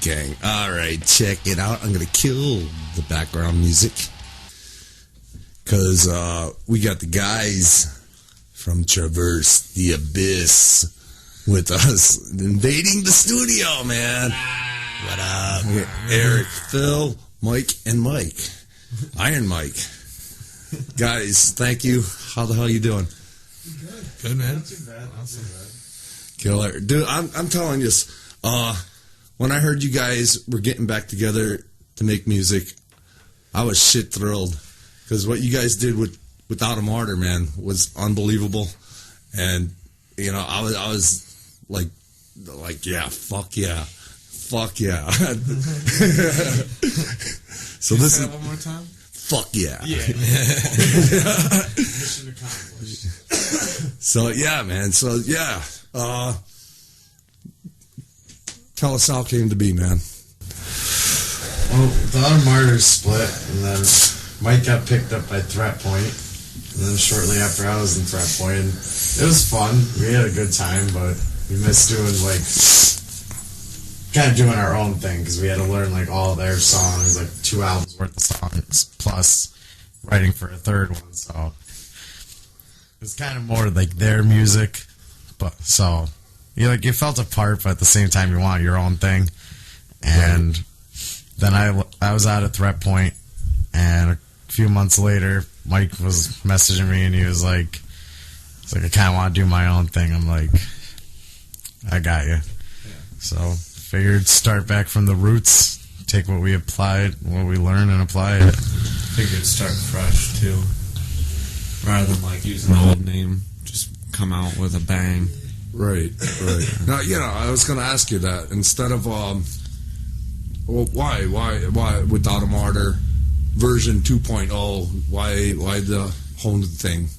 Gang. All right, check it out. I'm going to kill the background music because we got the guys from Traverse the Abyss with us invading the studio, man. What up? Eric, Phil, Mike, and Mike. Iron Mike. Guys, thank you. How the hell you doing? Good, man. Not too bad. Killer. Dude, I'm telling you, when I heard you guys were getting back together to make music, I was shit thrilled. Because what you guys did with Without a Martyr, man, was unbelievable. And, you know, I was like, yeah, fuck yeah. Fuck yeah. So this is... one more time? Fuck yeah. Yeah. Mission accomplished. So, yeah, man. So, yeah. Tell us how it came to be, man. Well, Without a Martyr split, and then Mike got picked up by Threat Point, and then shortly after I was in Threat Point, and it was fun. We had a good time, but we missed doing, kind of doing our own thing, because we had to learn, all their songs, 2 albums worth of songs, plus writing for a third one, so it was kind of more their music, but so you felt a part, but at the same time you want your own thing. And then I was out at Threat Point, and a few months later Mike was messaging me, and he was like, I kind of want to do my own thing. I'm like, I got you. So figured start back from the roots, take what we applied, what we learned, and apply it. Figured start fresh too, rather than using the old name. Just come out with a bang. Right. Now, I was going to ask you that. Instead of, why Without a Martyr version 2.0? Why the whole thing?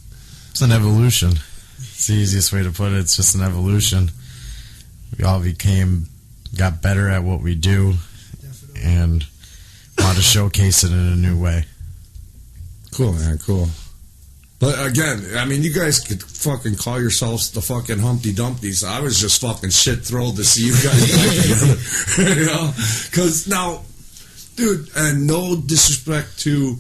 It's an evolution. It's the easiest way to put it. It's just an evolution. We all got better at what we do, and want to showcase it in a new way. Cool, man, cool. But again, I mean, you guys could fucking call yourselves the fucking Humpty Dumptys. I was just fucking shit thrilled to see you guys back together. Because now, dude, and no disrespect to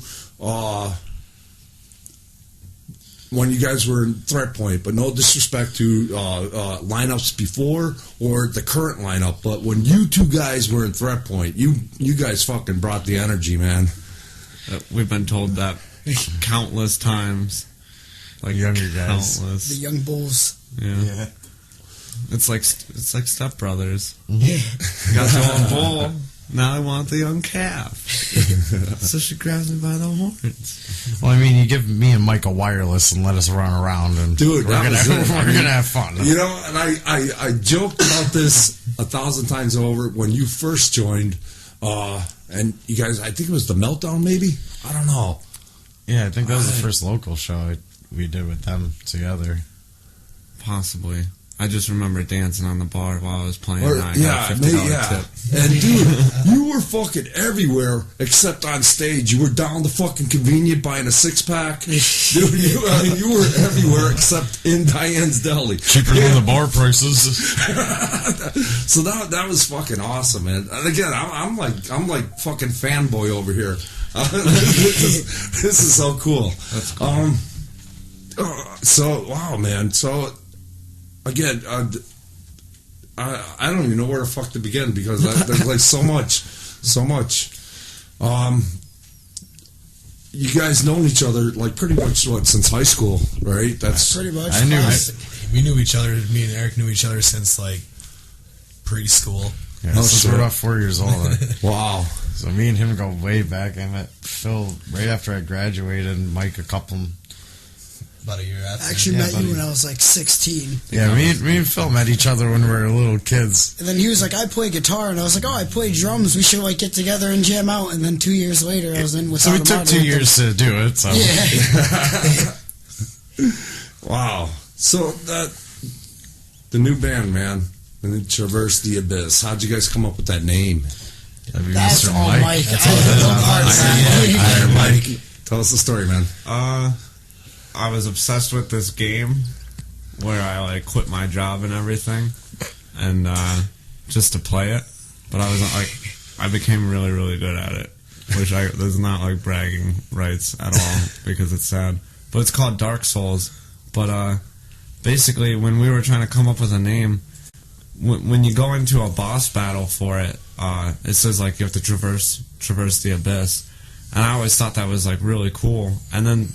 when you guys were in Threat Point, but no disrespect to lineups before or the current lineup, but when you two guys were in Threat Point, you guys fucking brought the energy, man. We've been told that countless times. Younger guys. Countless. The young bulls. Yeah. It's like Step Brothers. Yeah. Got the old bull. Now I want the young calf. So she grabs me by the horns. Well, I mean, you give me and Mike a wireless and let us run around, and dude, we're gonna have fun. You know, and I joked about this 1,000 times over when you first joined, and you guys, I think it was the Meltdown, maybe? I don't know. Yeah, I think that was the first local show we did with them together. Possibly. I just remember dancing on the bar while I was playing. Or, and I got a $50 tip. And dude, you were fucking everywhere except on stage. You were down the fucking convenient buying a 6-pack. Dude, you were everywhere except in Diane's Deli. Cheaper than the bar prices. So that was fucking awesome, man. And again, I'm like fucking fanboy over here. This is so cool. That's cool. So wow, man. So again, I don't even know where the fuck to begin because there's so much. You guys known each other pretty much since high school, right? That's pretty much. We knew each other. Me and Eric knew each other since preschool. Yeah, since we're about 4 years old. Wow. So me and him go way back. I met Phil right after I graduated, and Mike about a year after. I actually met you when I was 16. Yeah, me and Phil met each other when we were little kids. And then he was like, I play guitar, and I was like, I play drums. We should get together and jam out. And then 2 years later, I was in Without a Martyr. So we took 2 years to do it. So. Yeah. Wow. So the new band, man, and Traverse the Abyss. How'd you guys come up with that name? That's Mr. all Mike. Mike. That's all Mike. Tell us the story, man. I was obsessed with this game where I quit my job and everything, and just to play it. but I became really, really good at it, which there's not like bragging rights at all because it's sad. But it's called Dark Souls. But basically, when we were trying to come up with a name, when you go into a boss battle for it, it says like you have to traverse the abyss, and I always thought that was like really cool. And then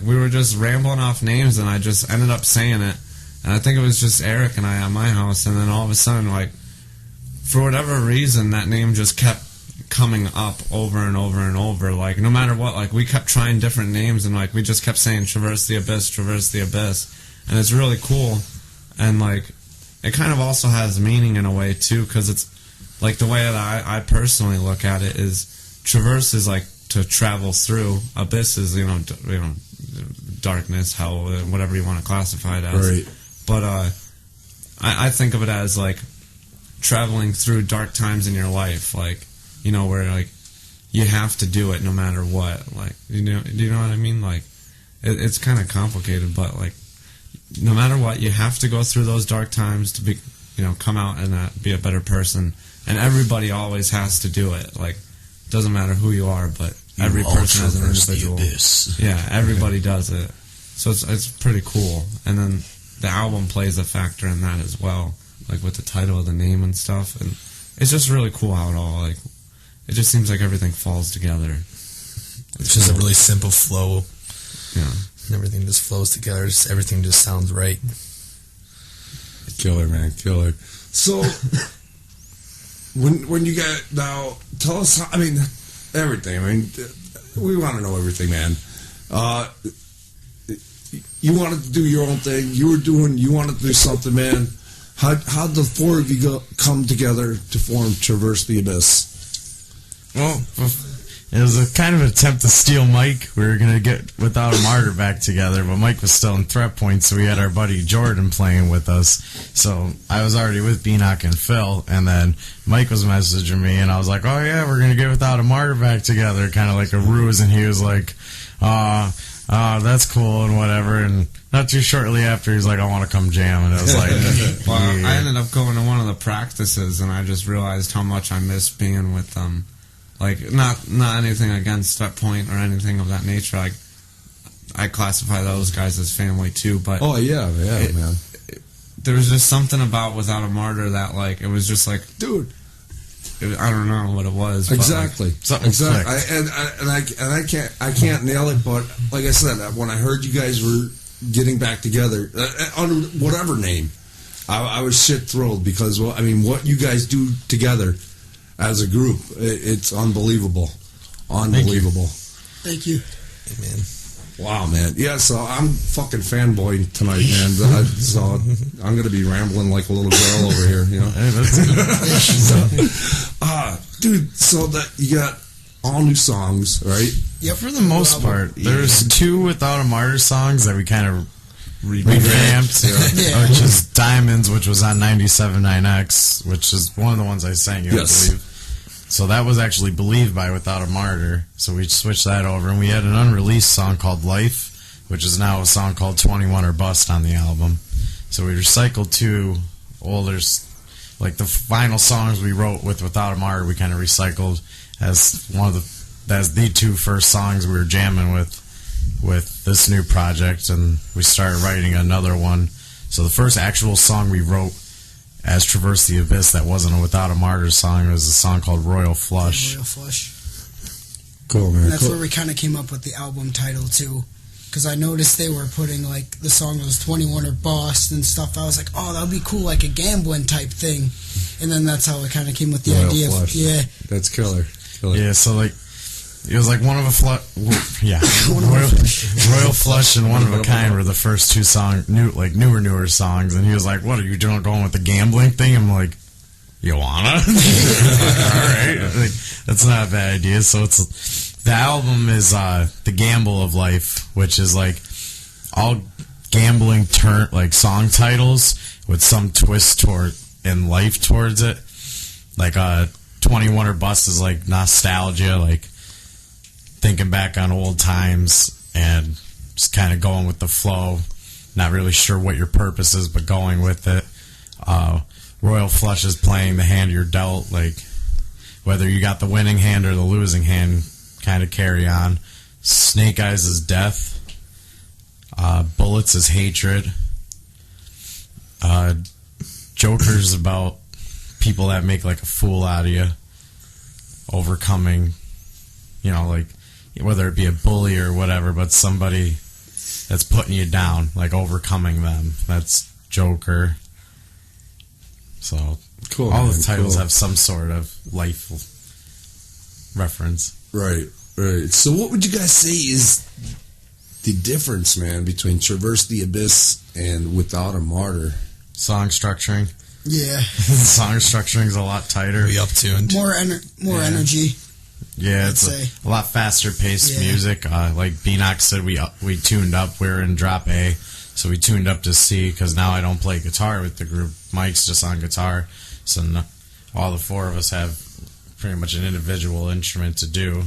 we were just rambling off names, and I just ended up saying it, and I think it was just Eric and I at my house, and then all of a sudden, like for whatever reason, that name just kept coming up over and over and over. Like no matter what, like we kept trying different names, and like we just kept saying traverse the abyss, and it's really cool, and like. It kind of also has meaning in a way, too, because it's, like, the way that I personally look at it is, traverse is, like, to travel through. Abyss is, darkness, hell, whatever you want to classify it as. Right. But I think of it as, like, traveling through dark times in your life, like, where, like, you have to do it no matter what. Like, do you know what I mean? Like, it's kind of complicated, but, like, no matter what, you have to go through those dark times to be, come out and be a better person. And everybody always has to do it. Like, doesn't matter who you are, but every person has an individual. Yeah, everybody does it. So it's pretty cool. And then the album plays a factor in that as well, like with the title of the name and stuff. And it's just really cool how it all it just seems like everything falls together. It's just a really simple flow. Yeah. And everything just flows together. Everything just sounds right. Killer, man, killer. So, when you got now, tell us. Everything. We want to know everything, man. You wanted to do your own thing. You wanted to do something, man. How'd the four of you come together to form Traverse the Abyss? Well, it was a kind of attempt to steal Mike. We were going to get Without a Martyr back together, but Mike was still in Threat Point, so we had our buddy Jordan playing with us. So I was already with Beanock and Phil, and then Mike was messaging me, and I was like, oh yeah, we're going to get Without a Martyr back together, kind of like a ruse, and he was like, that's cool and whatever, and not too shortly after, he's like, I want to come jam, and I was like... Well, yeah. I ended up going to one of the practices, and I just realized how much I miss being with them. Like, not anything against Threat Point or anything of that nature. Like, I classify those guys as family, too, but... Oh, yeah, man. There was just something about Without a Martyr that, like, it was just like... Dude. I don't know what it was. Exactly. But, like, exactly. I can't nail it, but like I said, when I heard you guys were getting back together, under whatever name, I was shit thrilled because, what you guys do together as a group, it's unbelievable. Unbelievable. Thank you. Amen. Wow, man. Yeah, so I'm fucking fanboy tonight, man. So I'm going to be rambling like a little girl over here, Hey, that's dude, so that you got all new songs, right? Yep. For the most part, there's two Without a Martyr songs that we kind of revamped, Yeah. which is Diamonds, which was on 97.9X, which is one of the ones I sang you, Yes. I believe. So that was actually Believed by Without a Martyr, so we switched that over, and we had an unreleased song called Life, which is now a song called 21 or Bust on the album. So we recycled two older, like the final songs we wrote with Without a Martyr, we kind of recycled as the two first songs we were jamming with this new project, and we started writing another one. So the first actual song we wrote as Traverse the Abyss that wasn't a Without a Martyr song was a song called Royal Flush. Royal Flush. Cool, man. And that's where we kind of came up with the album title, too. Because I noticed they were putting, like, the song was 21 or Bust and stuff. I was like, oh, that would be cool, like a gambling type thing. And then that's how we kind of came with the Royal idea. Flush. Yeah. That's killer. Yeah, so like it was like one of Royal Flush and One of a Kind were the first two newer songs, and he was like, "What are you doing, going with the gambling thing?" I'm like, "You wanna?" All right, like, that's not a bad idea. So the album is The Gamble of Life, which is like all gambling song titles with some twist in life towards it, like 21 or Bust is like nostalgia, like thinking back on old times and just kind of going with the flow, not really sure what your purpose is, but going with it. Royal Flush is playing the hand you're dealt, like whether you got the winning hand or the losing hand, kind of carry on. Snake Eyes is death. Bullets is hatred. Joker's about people that make like a fool out of you. Overcoming, like whether it be a bully or whatever, but somebody that's putting you down, like overcoming them. That's Joker. So Cool. all man, the titles cool. have some sort of life reference. Right. So what would you guys say is the difference, man, between Traverse the Abyss and Without a Martyr? Song structuring. Yeah, Song structuring is a lot tighter. Be up tuned. more Yeah. energy. Yeah, I'd it's say. a lot faster paced Yeah. music. Like Beanox said, we tuned up. We were in drop A, so we tuned up to C because now I don't play guitar with the group. Mike's just on guitar, so all the four of us have pretty much an individual instrument to do.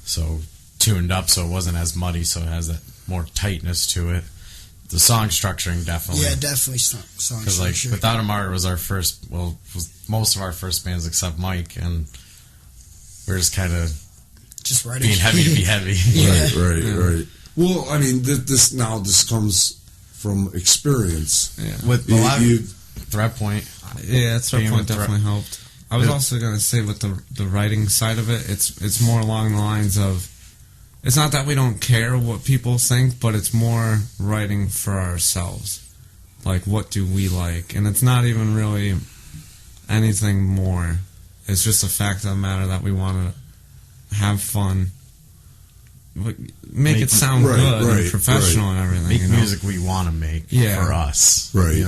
So tuned up, so it wasn't as muddy, so it has that more tightness to it. The song structuring definitely. Yeah, definitely song Because like structure. Without a Martyr was our first, was most of our first bands except Mike, and we're just kind of just writing. being heavy to be heavy. Yeah. Right. Well, I mean, this comes from experience. Yeah. With a lot You- of Threat Point, Yeah, that's Being point with definitely helped. I was Yeah. also gonna say with the writing side of it, it's more along the lines of, it's not that we don't care what people think, but it's more writing for ourselves. Like, what do we like? And it's not even really anything more. It's just a fact of the matter that we want to have fun, make it sound right, good right, and professional and everything. make you know? music we want to make Yeah. for us. Right.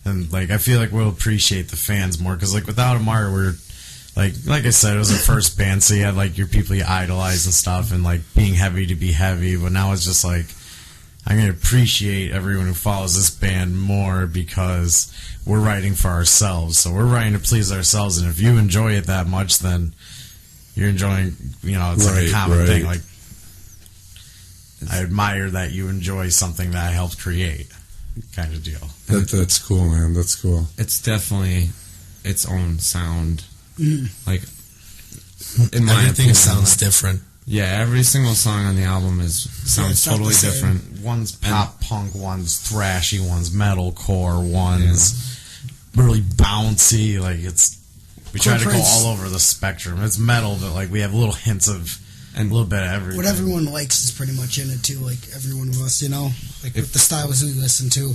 And like I feel like we'll appreciate the fans more because like Without a Martyr, we're like I said, it was our first band, so you had like your people you idolize and stuff, and like being heavy to be heavy. But now it's just like I'm gonna appreciate everyone who follows this band more because we're writing for ourselves. So we're writing to please ourselves, and if you enjoy it that much, then you're enjoying. It's like Right, a common right. thing. Like I admire that you enjoy something that I helped create, kind of deal. That's cool, man. That's cool. It's definitely its own sound. Mm. Like, in my Everything opinion, sounds different. Yeah, every single song on the album sounds it's not the totally same. different. One's pop punk, one's thrashy, one's metalcore, one's really bouncy. Like we try to go Prince. all over the spectrum. It's metal, but like we have little hints of and a little bit of everything. What everyone likes is pretty much in it too. Like every one of us, like with the styles we listen to.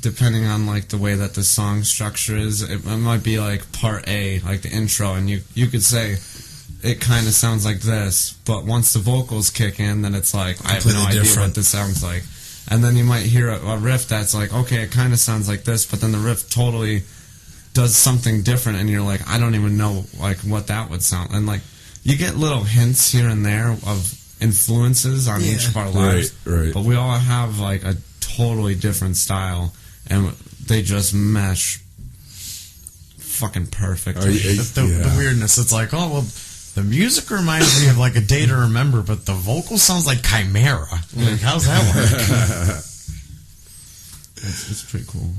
Depending on like the way that the song structure is, it might be like part A, like the intro, and you could say it kind of sounds like this, but once the vocals kick in, then it's like I have no Completely idea different. what this sounds like. And then you might hear a riff that's like, okay, it kind of sounds like this, but then the riff totally does something different, and you're like, I don't even know like what that would sound. And like you get little hints here and there of influences on each of our lives, Right. but we all have like a totally different style, and they just mesh fucking perfect. The weirdness. It's like, oh well, the music reminds me of like A Day to Remember, but the vocal sounds like Chimera. Like, how's that work? It's pretty cool.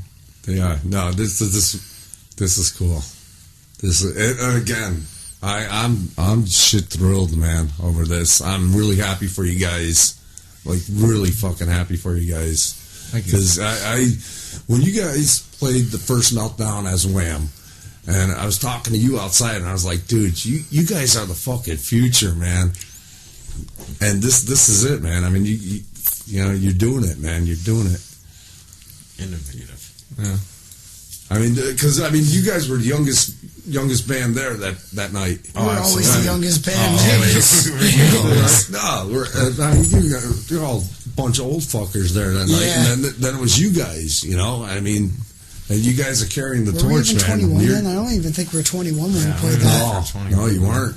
Yeah. No, this is cool. And again, I'm shit thrilled, man, over this. I'm really happy for you guys. Like really fucking happy for you guys. Thank you. Because I when you guys played the first Meltdown as Wham, and I was talking to you outside, and I was like, dude, you guys are the fucking future, man. And this is it, man. I mean, you know, you're doing it, man. You're doing it. Innovative. Yeah. I mean, because you guys were the youngest band there that night. We're always the youngest band. No, you're all a bunch of old fuckers there that night, Yeah. and then it was you guys. You know, I mean, and you guys are carrying the Were we torch, even man. 21 You're- then? I don't even think we were 21 when Yeah, we played we that. were. No, you weren't.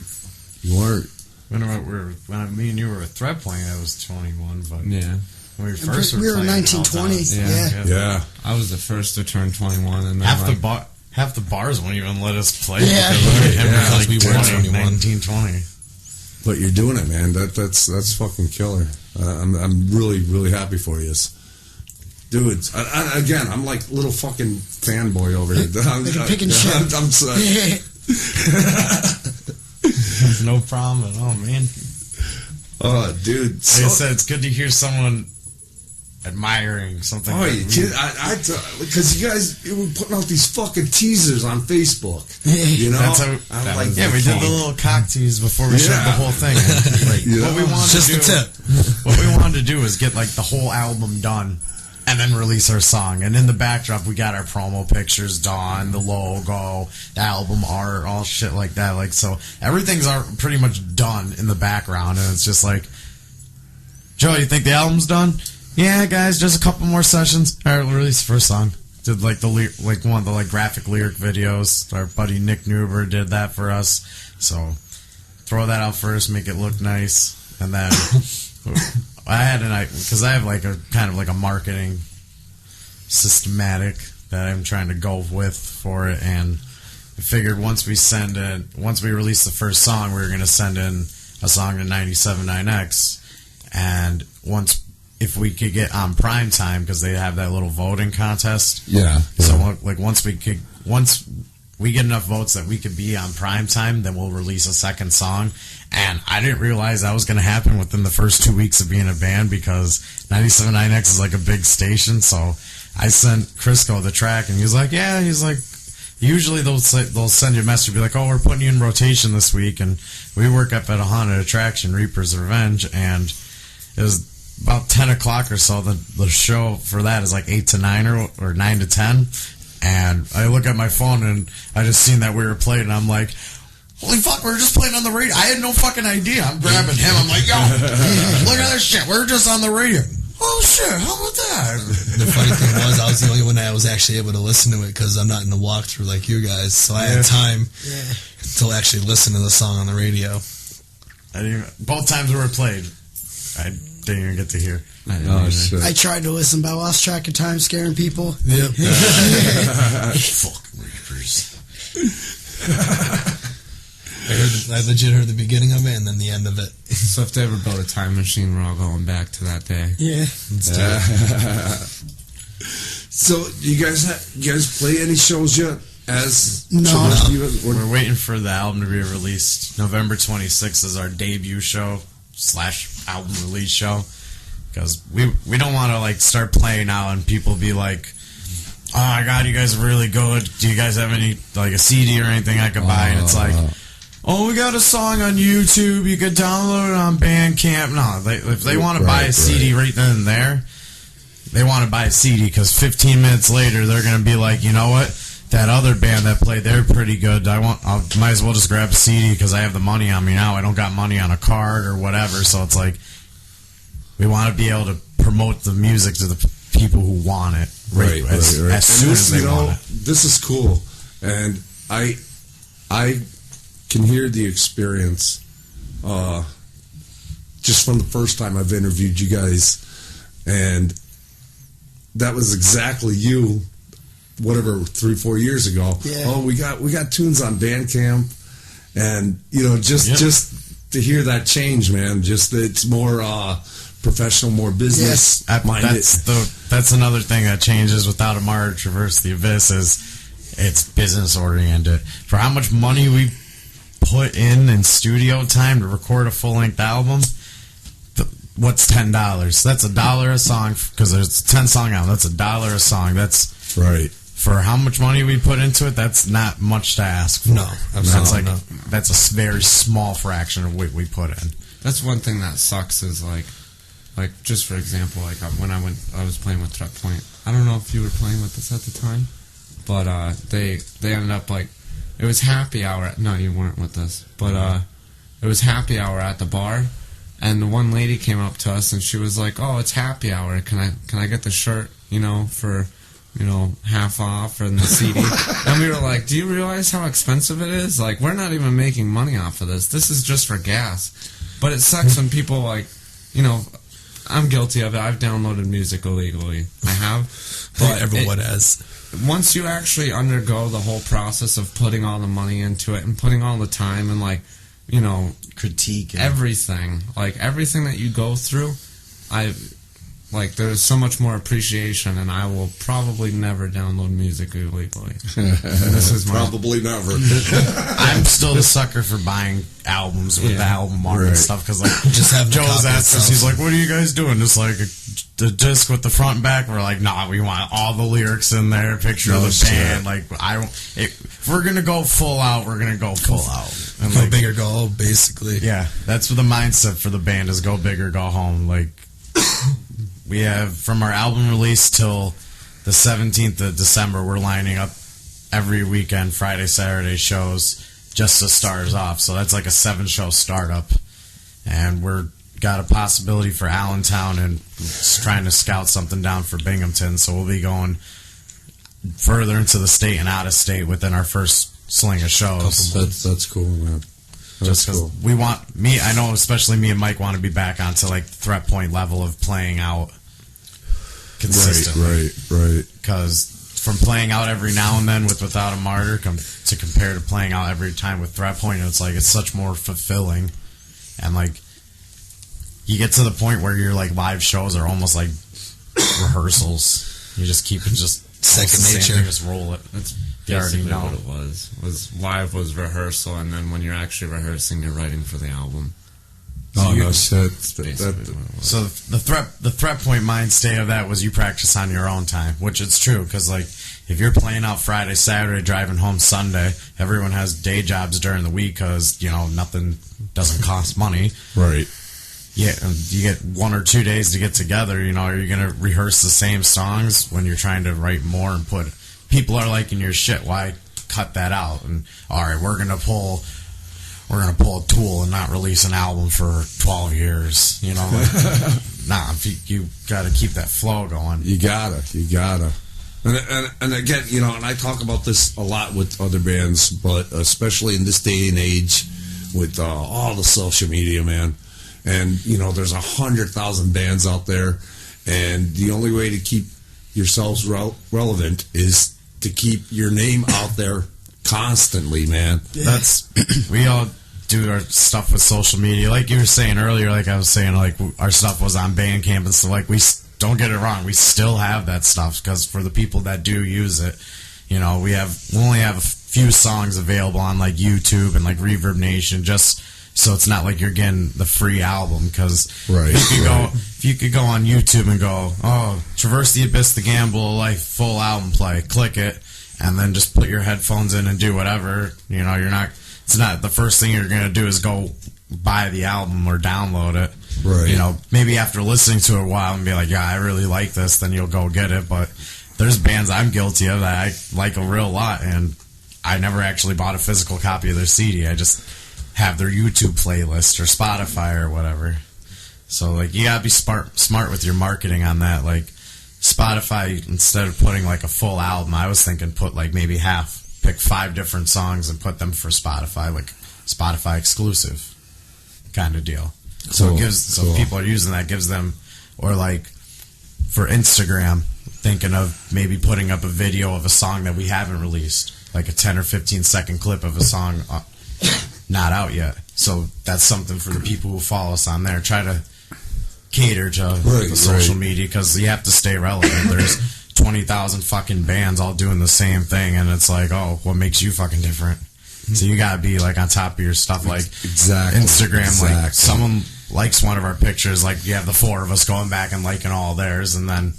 You weren't. When me and you were at Threat Point, I was 21, but Yeah. when we first We were playing 19, 20. Yeah. Yeah. I was the first to turn 21, and then Half the bars won't even let us play. Yeah. Because Yeah, like we were 21. 19, 20. But you're doing it, man. That's fucking killer. I'm really, really happy for you, dudes. Again, I'm like little fucking fanboy over here. Like a pig in shit. I'm sorry. No problem at all, man. Oh, dude. Like I said, it's good to hear someone admiring something. Oh, you kid! Because you guys were putting out these fucking teasers on Facebook. You know, That's how, I'm like, we did the little cock tease before we showed the whole thing. Like, what we wanted Just to do, the tip. What we wanted to do is get like the whole album done, and then release our song. And in the backdrop, we got our promo pictures done, the logo, the album art, all shit like that. Like, so everything's pretty much done in the background, and it's just like, Joe, you think the album's done? Yeah, guys, just a couple more sessions. All right, we'll release the first song. Did like one of the like graphic lyric videos. Our buddy Nick Newber did that for us. So throw that out first, make it look nice, and then because I have like a kind of like a marketing systematic that I'm trying to go with for it, and I figured once we release the first song, we were going to send in a song to 97.9X, and if we could get on prime time, because they have that little voting contest. Yeah. So like once we get enough votes that we could be on prime time, then we'll release a second song. And I didn't realize that was going to happen within the first 2 weeks of being a band, because 97.9X is like a big station. So I sent Crisco the track, and he was like, yeah, usually they'll send you a message, be like, oh, we're putting you in rotation this week, and we work up at a haunted attraction, Reaper's Revenge, and it was about 10 o'clock or so. The show for that is like 8 to 9 or 9 to 10, and I look at my phone and I just seen that we were playing, and I'm like, holy fuck, we were just playing on the radio. I had no fucking idea. I'm grabbing him, I'm like, yo, look at this shit, we're just on the radio. Oh shit, how about that? The funny thing was, I was the only one that was actually able to listen to it, because I'm not in the walkthrough like you guys, so I had time to actually listen to the song on the radio. Both times we were played, I didn't even get to hear. Oh, shit. I tried to listen, but I lost track of time, scaring people. Yep. Fucking Reapers. I legit heard the beginning of it and then the end of it. So if they ever build a time machine, we're all going back to that day. Yeah. So, you guys play any shows yet? No. We're waiting for the album to be released. November 26th is our debut show / album release show, because we don't want to like start playing out and people be like, oh my god, you guys are really good, do you guys have any like a CD or anything I could buy? And it's like, oh, we got a song on YouTube, you could download it on Bandcamp. No, if they want to buy a CD right then and there, they want to buy a CD, because 15 minutes later they're going to be like, you know what, that other band that played, they're pretty good. I might as well just grab a CD because I have the money on me now. I don't got money on a card or whatever. So it's like, we want to be able to promote the music to the people who want it as soon as they want it. This is cool, and I can hear the experience just from the first time I've interviewed you guys, and that was exactly you. Whatever, 3-4 years ago. Yeah. Oh, we got tunes on Bandcamp, and just to hear that change, man. Just that it's more professional, more business minded. That's another thing that changes without a Mara Traverse the Abyss is it's business oriented. For how much money we put in studio time to record a full length album, what's $10? That's $1 a song, because there's a 10-song album. That's $1 a song. That's right. For how much money we put into it, that's not much to ask for. No, absolutely not. That's a very small fraction of what we put in. That's one thing that sucks is like just for example, like when I was playing with Threat Point. I don't know if you were playing with us at the time, but they ended up like, it was happy hour. No, you weren't with us, but it was happy hour at the bar, and the one lady came up to us and she was like, "Oh, it's happy hour. Can I get the shirt? For." Half off and the CD." And we were like, do you realize how expensive it is? Like, we're not even making money off of this. This is just for gas. But it sucks when people I'm guilty of it. I've downloaded music illegally. I have. But everyone has. Once you actually undergo the whole process of putting all the money into it and putting all the time and critique everything, like everything that you go through, like there's so much more appreciation, and I will probably never download music illegally. This is my Probably never. I'm still the sucker for buying albums with the album art and stuff, because like Just have the Joe's copy asked us, itself. he's like, "What are you guys doing? Just like the disc with the front and back?" We're like, "Nah, we want all the lyrics in there, picture of No the shit. band." Like, if we're gonna go full out, we're gonna go full out. And Go like, big or go home, basically. yeah, that's what the mindset for the band is: go big or go home. Like, we have from our album release till the 17th of December, we're lining up every weekend, Friday, Saturday shows just to start us off. So that's like a 7-show startup, and we're got a possibility for Allentown and just trying to scout something down for Binghamton. So we'll be going further into the state and out of state within our first sling of shows. That's cool, man. Just That's because cool. we want I know especially me and Mike want to be back onto like the threat point level of playing out consistently. Right. Because from playing out every now and then with Without a Martyr to compare to playing out every time with Threat Point, it's like it's such more fulfilling, and like you get to the point where your like live shows are almost like rehearsals. You just keep it just Second almost the same nature. thing, just roll it. You already basically know. what it was live was rehearsal, and then when you're actually rehearsing, you're writing for the album. Oh, you- no shit. Basically That, what it was. So the threat point mind state of that was you practice on your own time, which it's true, because like if you're playing out Friday, Saturday, driving home Sunday, everyone has day jobs during the week because nothing doesn't cost money. right. Yeah, and you get 1 or 2 days to get together. Are you gonna rehearse the same songs when you're trying to write more and put? People are liking your shit. Why cut that out? And all right, we're gonna pull a Tool and not release an album for 12 years. Nah, you got to keep that flow going. You gotta. And again, and I talk about this a lot with other bands, but especially in this day and age with all the social media, man. And, there's 100,000 bands out there, and the only way to keep yourselves relevant is to keep your name out there constantly, man. That's we all do our stuff with social media, like you were saying earlier. Like I was saying, like our stuff was on Bandcamp and stuff. Like don't get it wrong, we still have that stuff, because for the people that do use it, we only have a few songs available on like YouTube and like Reverb Nation, just so it's not like you're getting the free album. Because Right, if you could go on YouTube and go, oh, Traverse the Abyss, The Gamble of Life, full album play, click it, and then just put your headphones in and do whatever. You're not. It's not the first thing you're gonna do is go buy the album or download it. Right. Maybe after listening to it a while and be like, yeah, I really like this, then you'll go get it. But there's bands I'm guilty of that I like a real lot, and I never actually bought a physical copy of their CD. I just have their YouTube playlist or Spotify or whatever. So like you gotta be smart with your marketing on that. Like Spotify, instead of putting like a full album, I was thinking put like maybe half. Pick 5 different songs and put them for Spotify, like Spotify exclusive kind of deal. So it gives Cool. people are using that, gives them, or like for Instagram, thinking of maybe putting up a video of a song that we haven't released, like a 10 or 15 second clip of a song not out yet. So that's something for the people who follow us on there. Try to cater to the social media, because you have to stay relevant. There's 20,000 fucking bands all doing the same thing, and it's like, oh, what makes you fucking different? So you gotta be like on top of your stuff, like Exactly. Instagram. Like Exactly. someone likes one of our pictures, like you have the 4 of us going back and liking all theirs, and then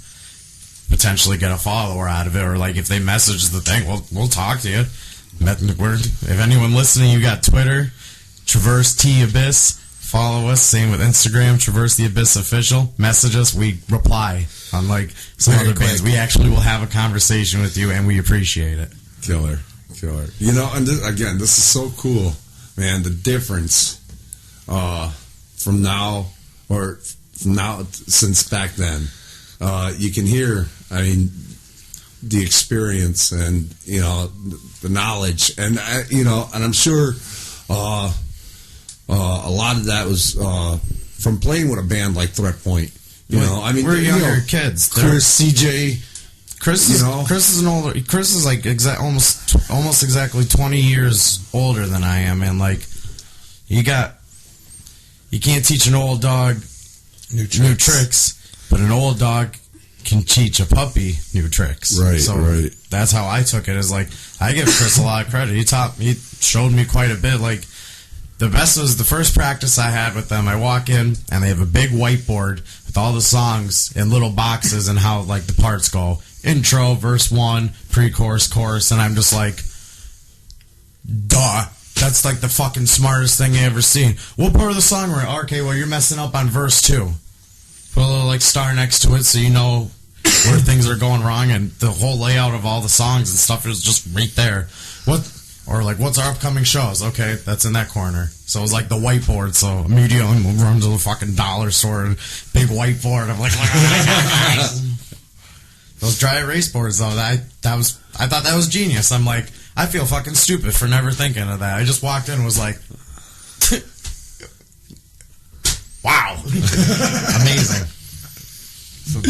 potentially get a follower out of it. Or like if they message the thing, we'll talk to you. If anyone listening, you got Twitter, Traverse T Abyss. Follow us. Same with Instagram, Traverse the Abyss Official. Message us. We reply. Unlike some Very other bands, quick. we actually will have a conversation with you, and we appreciate it. Killer. And this is so cool, man. The difference from now since back then. You can hear, the experience and, the knowledge. And, and I'm sure a lot of that was from playing with a band like Threat Point. We're younger kids. Chris, CJ. Chris is an older. Chris is like almost exactly 20 years older than I am, and like you can't teach an old dog new tricks. but an old dog can teach a puppy new tricks. Right, so right. That's how I took it. Is like I give Chris a lot of credit. He showed me quite a bit. Like the best was the first practice I had with them. I walk in and they have a big whiteboard with all the songs in little boxes and how like the parts go. Intro, verse 1, pre-chorus, chorus, and I'm just like, duh. That's like the fucking smartest thing I ever seen. What part of the song were you? Okay, well you're messing up on verse 2. Put a little like star next to it so you know where things are going wrong, and the whole layout of all the songs and stuff is just right there. What's our upcoming shows? Okay, that's in that corner. So it was like the whiteboard. So immediately I run to the fucking dollar store and big whiteboard. I'm like, those dry erase boards though. I thought that was genius. I'm like, I feel fucking stupid for never thinking of that. I just walked in and was like, wow, amazing. So,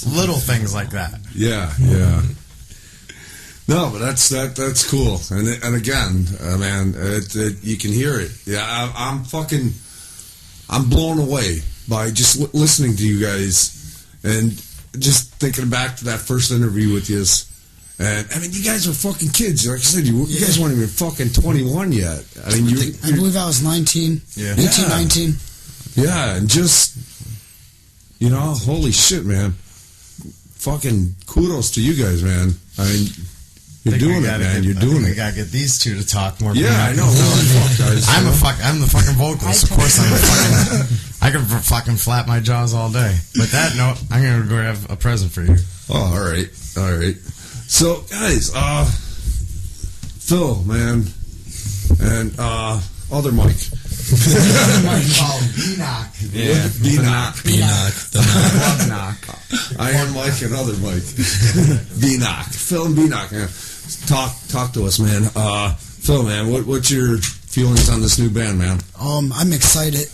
little things like that. Yeah. No, but that's cool. And again, man, you can hear it. Yeah, I'm blown away by just listening to you guys and just thinking back to that first interview with you. And I mean, you guys are fucking kids. Like I said, you guys weren't even fucking 21 yet. I mean, I believe I was 19. Yeah. 18, 19. Yeah, and just, holy shit, man. Fucking kudos to you guys, man. I mean, you're doing it, man. You're doing it. I gotta get these two to talk more. Yeah, I know. Guys, I'm the fucking vocalist. Of course, I can fucking flap my jaws all day. With that note, I'm gonna go have a present for you. Oh, all right. So, guys, Phil, man, and other Mike. B-Knock. Yeah. B-Knock. B-Knock. Knock. Iron Mike and other Mike. B-Knock. Phil and B-Knock, man. Talk to us, man. Phil, man, what's your feelings on this new band, man? I'm excited.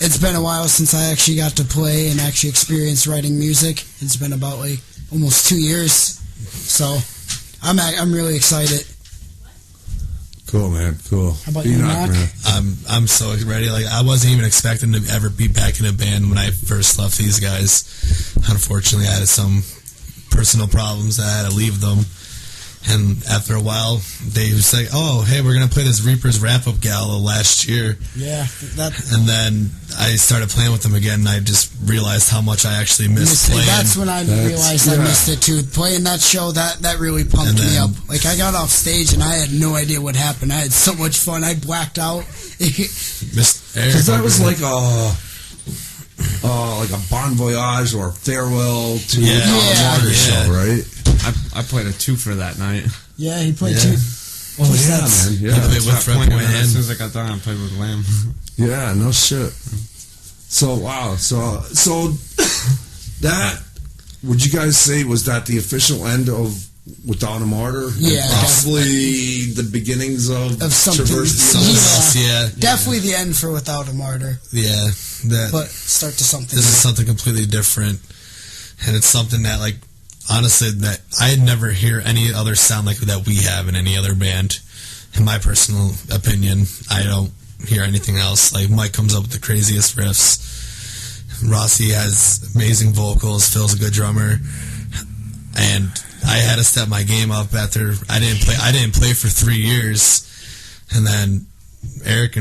It's been a while since I actually got to play and actually experience writing music. It's been about like almost 2 years, so I'm really excited. Cool, man. Cool. How about you, Knock? man? I'm so ready. Like I wasn't even expecting to ever be back in a band when I first left these guys. Unfortunately, I had some personal problems that I had to leave them. And after a while, they was like, "Oh, hey, we're gonna play this Reaper's Wrap-Up Gala last year." Yeah, and then I started playing with them again, and I just realized how much I actually missed playing. That's when I realized I missed it too. Playing that show, that really pumped me up. Like I got off stage and I had no idea what happened. I had so much fun. I blacked out. Because that was like a Bon Voyage or farewell to a Martyr show, right? I played a 2 for that night. Yeah, he played 2. Oh yeah, man. Yeah, He played with Fred Point As soon and as I got done, I played with Lamb. yeah. No shit. So wow. So that, would you guys say, was that the official end of Without a Martyr? Yeah, And possibly the beginnings of something. Traverse the something Abyss? else. Yeah, Definitely the end for Without a Martyr, yeah. but start to something. This is something completely different, and it's something that, like, honestly, that I never hear any other sound like that we have in any other band. In my personal opinion, I don't hear anything else. Like, Mike comes up with the craziest riffs. Rossi has amazing vocals. Phil's a good drummer, and I had to step my game up after I didn't play for 3 years, and then Eric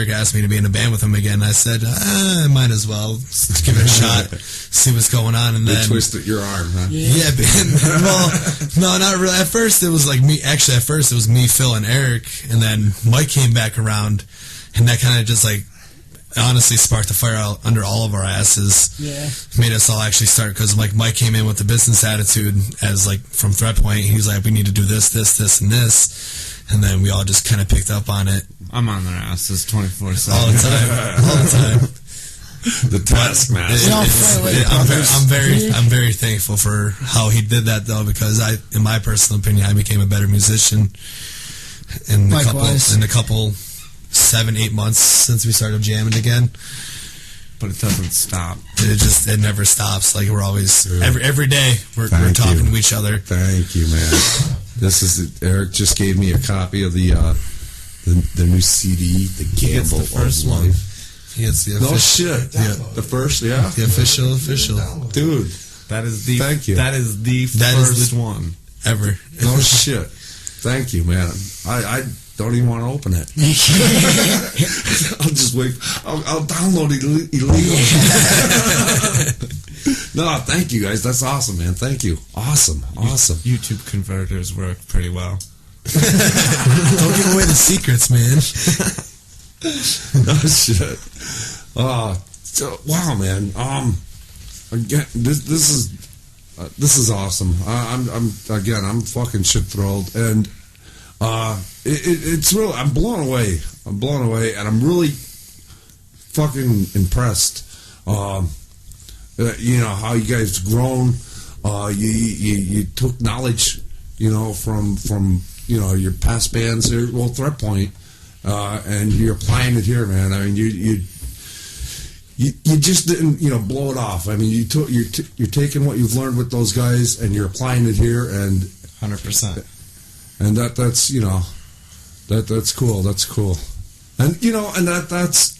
asked me to be in a band with him again. I said, I might as well give it a shot, see what's going on. And They then twisted your arm, huh? yeah, well, no, not really. At first, it was like me. Actually, at first, it was me, Phil, and Eric, and then Mike came back around, and that kind of just like honestly sparked the fire out under all of our asses. Yeah, Made us all actually start, because like Mike came in with the business attitude as like from Threat Point. He's like, we need to do this, and this, and then we all just kind of picked up on it. I'm on their asses 24/7. All the time. The taskmaster. I'm very thankful for how he did that, though, because in my personal opinion, I became a better musician in a couple 7-8 months since we started jamming again. But it doesn't stop. It never stops. Like, we're always every day we're talking to each other. Thank you, man. Eric just gave me a copy of the new CD, The Gamble the first of one. Life. It's the No official. shit. Yeah. The first, yeah, The official. dude. That is the. Thank you. That is the That is first the- one. Ever. No shit. Thank you, man. I don't even want to open it. I'll just wait. I'll download it illegally. No, thank you guys. That's awesome, man. Thank you. Awesome. YouTube converters work pretty well. Don't give away the secrets, man. No shit. Wow, man. Again, this is awesome. I'm fucking shit thrilled, and it's real. I'm blown away. And I'm really fucking impressed. You know how you guys grown. You took knowledge, from your past bands. Well, Threat Point, and you're applying it here, man. I mean, you just didn't, blow it off. I mean, you're taking what you've learned with those guys and you're applying it here, and 100%. And that's that's cool. That's cool. And that's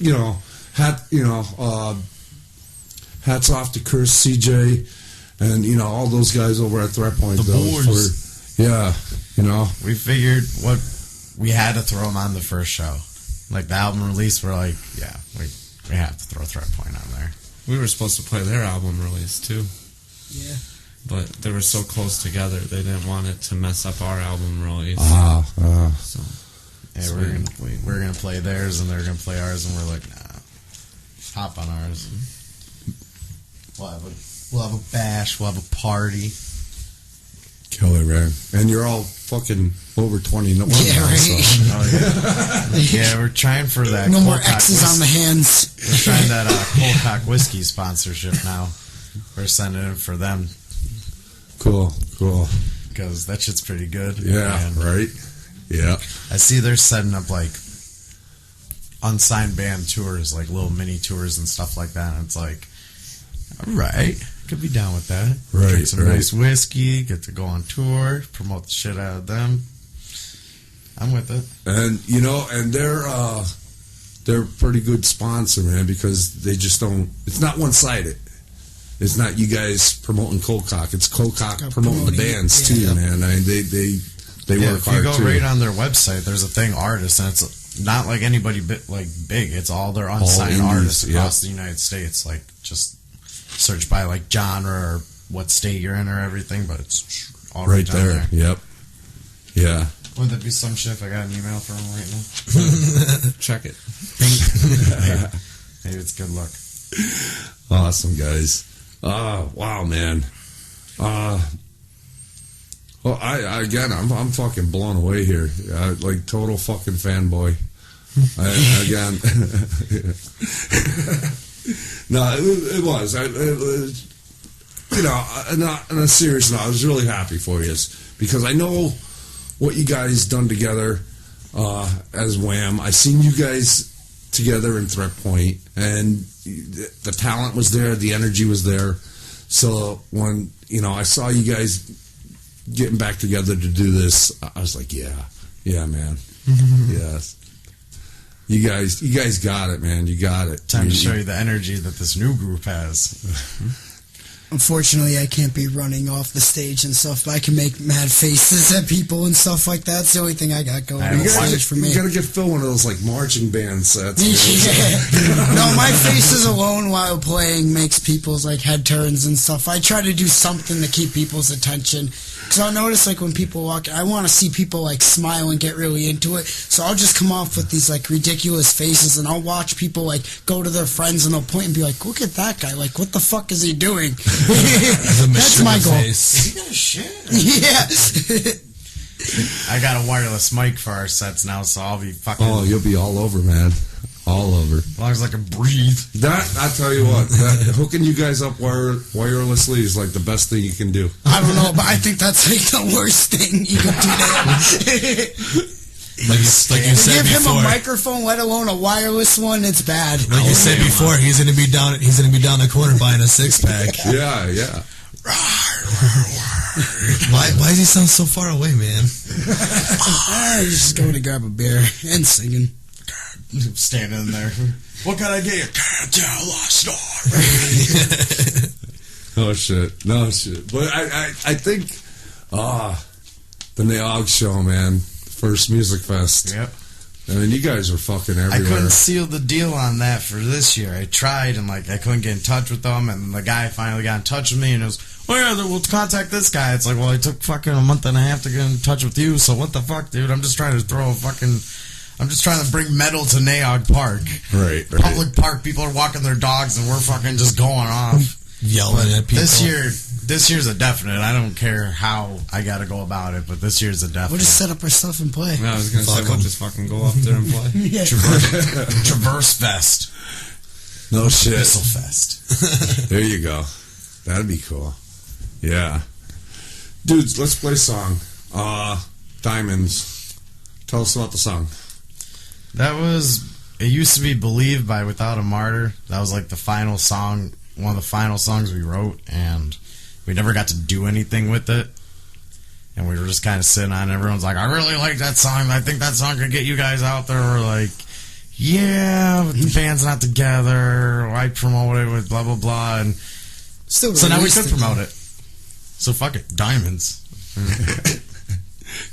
hats off to Chris, CJ, and all those guys over at Threat Point. The boys. We figured we had to throw them on the first show. Like the album release, we're like, yeah, we have to throw Threat Point on there. We were supposed to play their album release too. Yeah. But they were so close together, they didn't want it to mess up our album release. So Yeah, So we're gonna play theirs and they're gonna play ours, and we're like, nah, hop on ours. We'll have a bash. We'll have a party. Killer, man. And you're all fucking over 20. No, Yeah, right. Oh yeah, yeah. We're trying for that. No more Cold Cock X's on the hands. We're trying that Cold Cock whiskey sponsorship now. We're sending it for them Cool. because that shit's pretty good. Yeah, And right? Yeah. I see they're setting up like unsigned band tours, like little mini tours and stuff like that. And it's like, all right, could be down with that. Right, Drink some right. nice whiskey, get to go on tour, promote the shit out of them. I'm with it. And, and they're a pretty good sponsor, man, because they just don't, it's not one-sided. It's not you guys promoting Cold Cock. It's Cold Cock promoting the bands, yeah. too, man. I mean, they Yeah, work if you hard, go too. right on their website, there's a thing, artists, and it's not like anybody big. It's all their unsigned indies, artists yeah. across the United States. Like, just search by like genre or what state you're in or everything, but it's all Right down there. Yep. Yeah. Wouldn't that be some shit if I got an email from him right now? check it. Maybe it's good luck. Awesome, guys. Wow, man. Well, I'm fucking blown away here. Like total fucking fanboy. No, it was. On a serious note, I was really happy for you because I know what you guys done together as Wham. I seen you guys together in Threat Point, and the talent was there, the energy was there. So when I saw you guys getting back together to do this, I was like, yeah, man, yes. You guys got it, man. You got it. Time to show you the energy that this new group has. Unfortunately, I can't be running off the stage and stuff, but I can make mad faces at people and stuff like that. It's the only thing I got going on stage for me. You gotta get Phil one of those like marching band sets. Yeah. No, my faces alone while playing makes people's like head turns and stuff. I try to do something to keep people's attention. Because I notice like when people walk, I want to see people like smile and get really into it. So I'll just come off with these like ridiculous faces, and I'll watch people like go to their friends and they'll point and be like, "Look at that guy! Like, what the fuck is he doing?" That's my goal. You got shit. Yeah. I got a wireless mic for our sets now, so I'll be fucking. Oh, you'll be all over, man. All over. As long as I can breathe. That, I tell you what, hooking you guys up wirelessly is like the best thing you can do. I don't know, but I think that's like the worst thing you can do to him. Like you said Give him before. a microphone, let alone a wireless one. It's bad. Like you said before, he's gonna be down the corner buying a 6-pack. Yeah. Why does he sound so far away, man? He's just going to grab a beer and singing. standing there. What can I get you? Can't tell a story. No shit. But I think, the Neog show, man. First Music Fest. Yep. I mean, you guys were fucking everywhere. I couldn't seal the deal on that for this year. I tried, and like I couldn't get in touch with them, and the guy finally got in touch with me, and it was, oh yeah, we'll contact this guy. It's like, well, I took fucking a month and a half to get in touch with you, so what the fuck, dude? I'm just trying to I'm just trying to bring metal to Neog Park. Right. Public park, people are walking their dogs, and we're fucking just going off. Yelling at people. This year's a definite. I don't care how I got to go about it, but this year's a definite. We'll just set up our stuff and play. No, I was going to say, we'll just fucking go up there and play. Yeah. Traverse Fest. No shit. Whistle Fest. There you go. That'd be cool. Yeah. Dudes, let's play a song. Diamonds. Tell us about the song. It used to be Believe by Without a Martyr. That was like the final song, one of the final songs we wrote, and we never got to do anything with it. And we were just kind of sitting on it. Everyone's like, I really like that song. I think that song could get you guys out there. We're like, yeah, but the band's not together. I promote it with blah, blah, blah. And Still so now we released could it, promote it. So fuck it. Diamonds.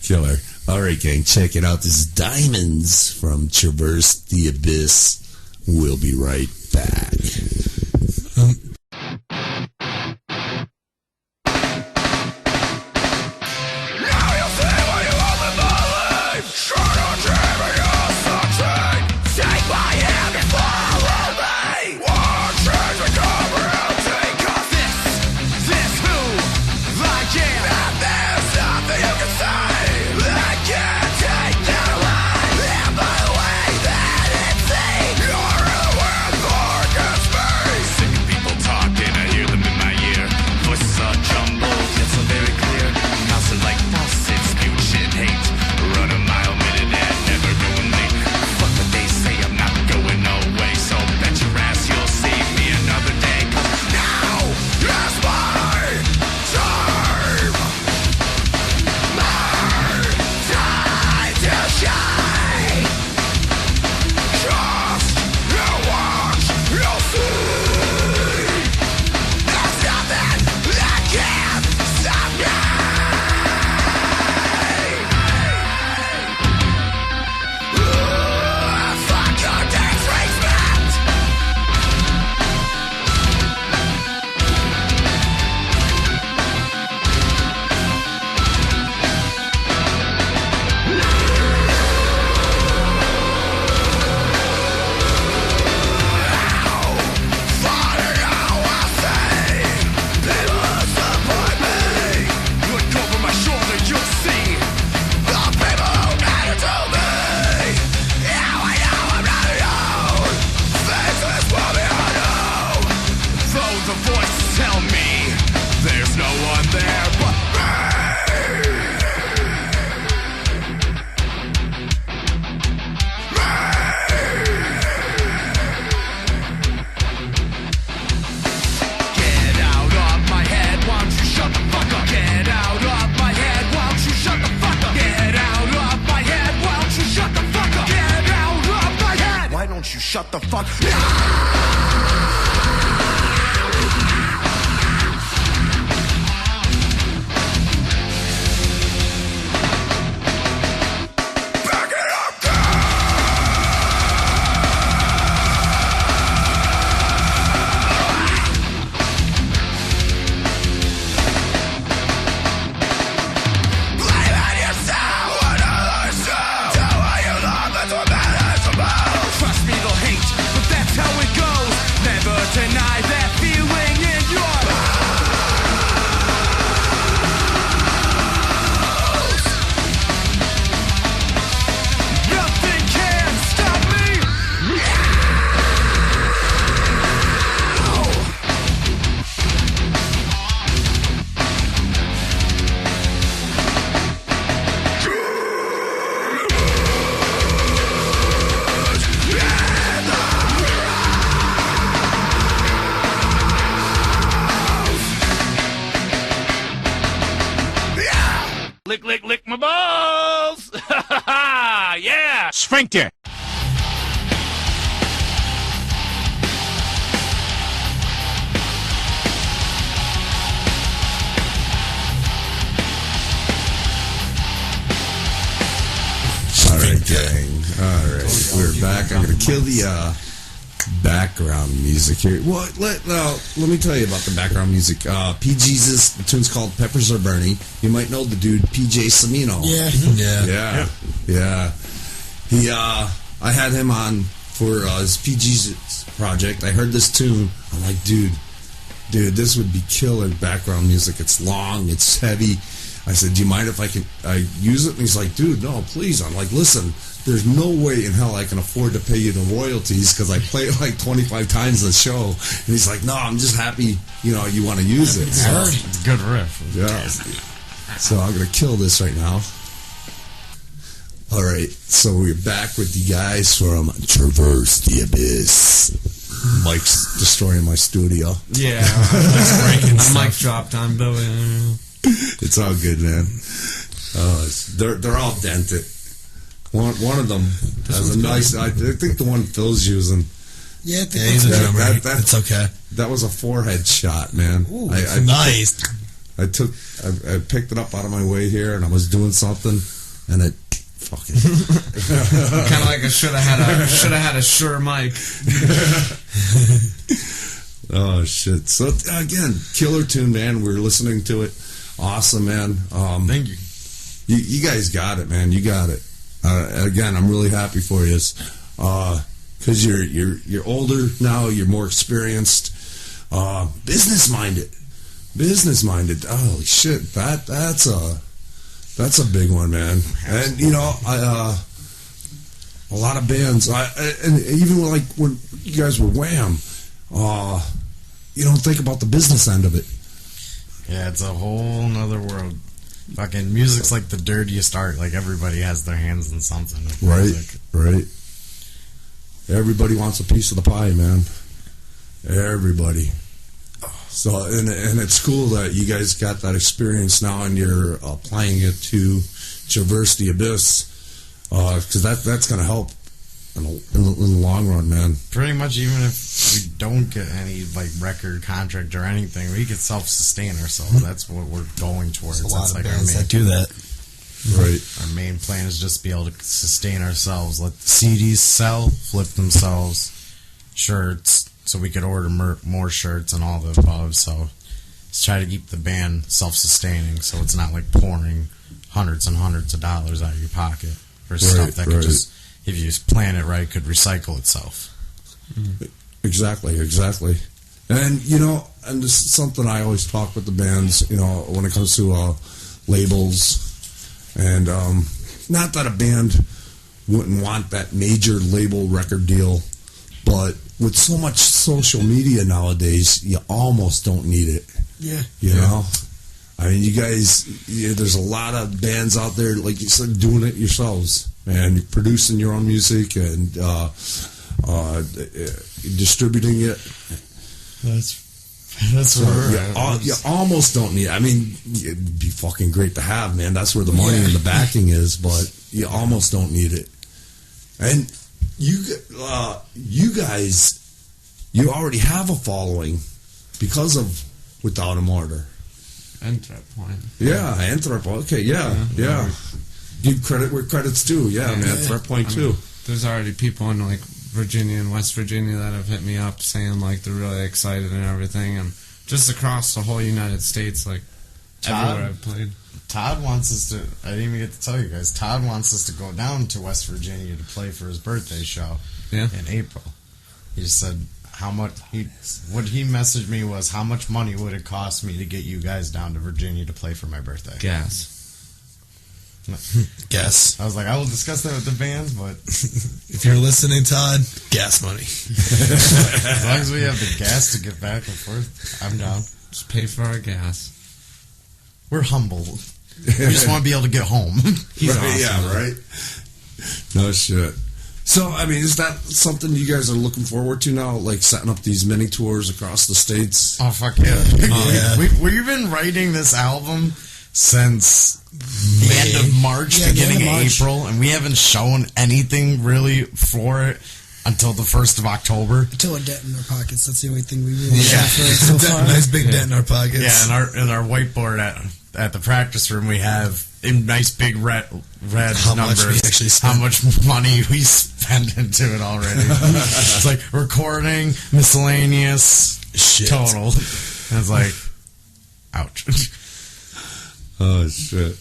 Killer. All right, gang, check it out. This is Diamonds from Traverse the Abyss. We'll be right back. Shut the fuck. Trust me, they'll hate, but that's how it goes. Never deny that feeling in your bones. Nothing can stop me. Lick, lick, lick my balls! Yeah! Sphincter! back. I'm gonna kill the background music here. Well, let me tell you about the background music. P. Jesus, the tune's called "Peppers Are Burning." You might know the dude PJ Samino. Yeah. He, I had him on for his P. Jesus project. I heard this tune. I'm like, dude, this would be killer background music. It's long, it's heavy. I said, do you mind if I use it? And he's like, dude, no, please. I'm like, listen, there's no way in hell I can afford to pay you the royalties because I play it like 25 times a show. And he's like, no, I'm just happy, you want to use it. It's a good riff. Yeah. So I'm going to kill this right now. All right. So we're back with you guys from Traverse the Abyss. Mike's destroying my studio. Yeah. I'm mic dropped on Billy. It's all good, man. They're all dented. One of them has a nice. I think the one Phil's using. Yeah, he's a drummer. It's okay. That was a forehead shot, man. Ooh, nice. I picked it up out of my way here, and I was doing something, and it fucking kind of like I should have had a Shure mic. Oh shit! So again, killer tune, man. We're listening to it. Awesome, man. Thank you. You guys got it, man. You got it. Again, I'm really happy for you, because you're older now. You're more experienced, business minded. Holy shit, that's a big one, man. And a lot of bands, and even like when you guys were Wham, you don't think about the business end of it. Yeah, it's a whole nother world. Fucking music's like the dirtiest art. Like everybody has their hands in something. With music. Right. Everybody wants a piece of the pie, man. Everybody. So, and it's cool that you guys got that experience now, and you're applying it to Traverse the Abyss, because that's going to help in the long run, man. Pretty much, even if we don't get any like record contract or anything, we can self-sustain ourselves. That's what we're going towards. There's a lot that's of like bands our main, that do that. Right. Our main plan is just be able to sustain ourselves. Let the CDs sell, flip themselves, shirts, so we could order more shirts and all the above. So let's try to keep the band self-sustaining, so it's not like pouring hundreds and hundreds of dollars out of your pocket for stuff that could just, if you plan it right, could recycle itself. Exactly. And and this is something I always talk with the bands, when it comes to labels, and not that a band wouldn't want that major label record deal, but with so much social media nowadays, you almost don't need it. Yeah. You know? I mean, you guys, there's a lot of bands out there, like you said, doing it yourselves, man. You're producing your own music and distributing it. That's where you almost don't need it. I mean, it'd be fucking great to have, man. That's where the money and the backing is, but you almost don't need it. And you guys, you already have a following because of Without a Mortar. Enthrop Point. Yeah, Enthrop. Okay, yeah. Give credit where credit's due. Yeah, man, Enthrop Point too. There's already people in like Virginia and West Virginia that have hit me up saying like they're really excited and everything, and just across the whole United States, like everywhere I've played. Todd wants us to. I didn't even get to tell you guys. Todd wants us to go down to West Virginia to play for his birthday show in April. He just said how much. What he messaged me was how much money would it cost me to get you guys down to Virginia to play for my birthday. Gas. Gas. I was like, I will discuss that with the band, but if you're listening, Todd, gas money. As long as we have the gas to get back and forth, I'm down. Just pay for our gas. We're humble. We just want to be able to get home. He's awesome. Yeah, right. No shit. So, I mean, is that something you guys are looking forward to now? Like setting up these mini tours across the states? Oh, fuck yeah. We've been writing this album since the end of March, beginning of April, and we haven't shown anything really for it until the 1st of October. Until a dent in our pockets. That's the only thing we really have for it so far. Nice big dent in our pockets. Yeah, and our whiteboard at the practice room, we have in nice big red How much numbers. we actually spent. How much money we spent into it already? It's like recording, miscellaneous, Shit. total. And it's like, ouch. Oh shit!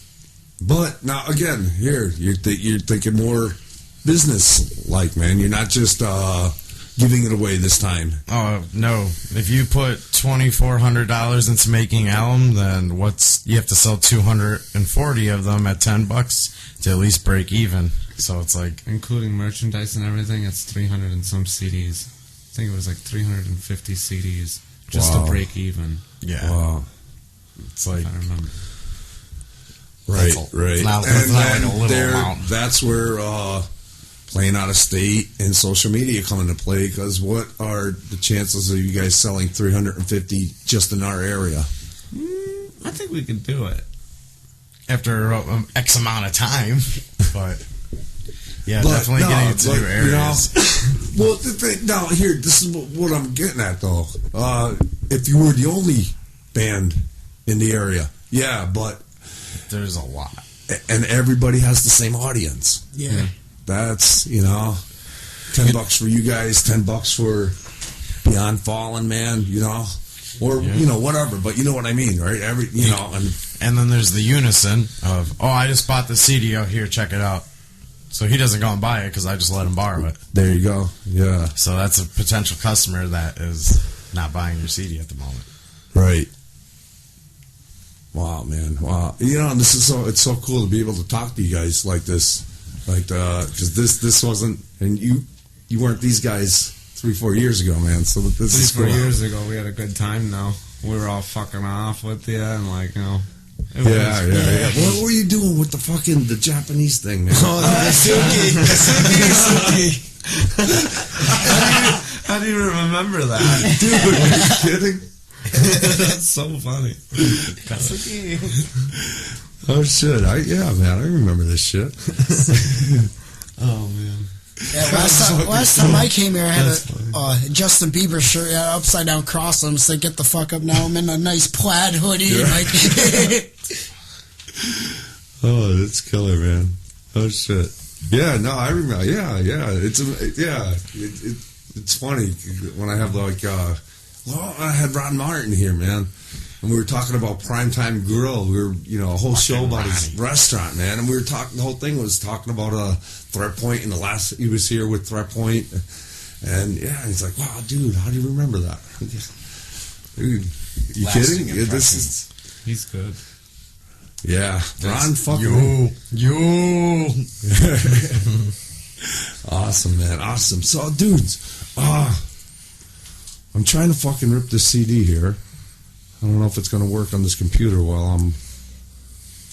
But now again, here you're thinking more business like, man. You're not just giving it away this time. Oh no! If you put $2,400 into making an album, then you have to sell 240 of them at $10 to at least break even. So it's like, Including merchandise and everything, it's 300 and some CDs. I think it was like 350 CDs just Wow. to break even. yeah, Wow! it's like, I remember. Right, That's right. not- And that's not like then a little amount. that's where playing out of state and social media come into play. Because what are the chances of you guys selling 350 just in our area? I think we could do it. after X amount of time. But yeah, But, definitely no, getting into but, new areas. Well, the thing, now here, this is what I'm getting at though. If you were the only band in the area, yeah, but There's a lot. and everybody has the same audience. Yeah. That's $10 for you guys, $10 for Beyond Fallen, man. Or whatever. But you know what I mean, right? And then there's the unison of, oh, I just bought the CD out here, check it out. So he doesn't go and buy it because I just let him borrow it. There you go. Yeah. So that's a potential customer that is not buying your CD at the moment. Right. Wow, man. Wow. This is it's so cool to be able to talk to you guys like this. Like, because this wasn't, and you weren't these guys 3-4 years ago, man. So this is 3-4 cool. years ago, we had a good time. Now we were all fucking off with you, and it Yeah. was- What were you doing with the Japanese thing, man? Oh, the Suki. How do you remember that? Dude, are you kidding? That's so funny. Oh shit! Man, I remember this shit. Oh man. Yeah, last time I came here, I had a Justin Bieber shirt, upside down cross. I'm saying, get the fuck up now. I'm in a nice plaid hoodie. Oh, that's killer, man. Oh shit. Yeah, no, I remember. Yeah. It's funny when I have I had Ron Martin here, man, and we were talking about Primetime Grill. We were, a whole show about his restaurant, man, and we were talking. The whole thing was talking about Threat Point, and he was here with Threat Point, and he's like, "Wow, dude, how do you remember that?" Dude, you Lasting kidding? This is. He's good. Yeah, Ron fucking You. awesome, man, awesome. So, dudes, I'm trying to fucking rip this CD here. I don't know if it's going to work on this computer while I'm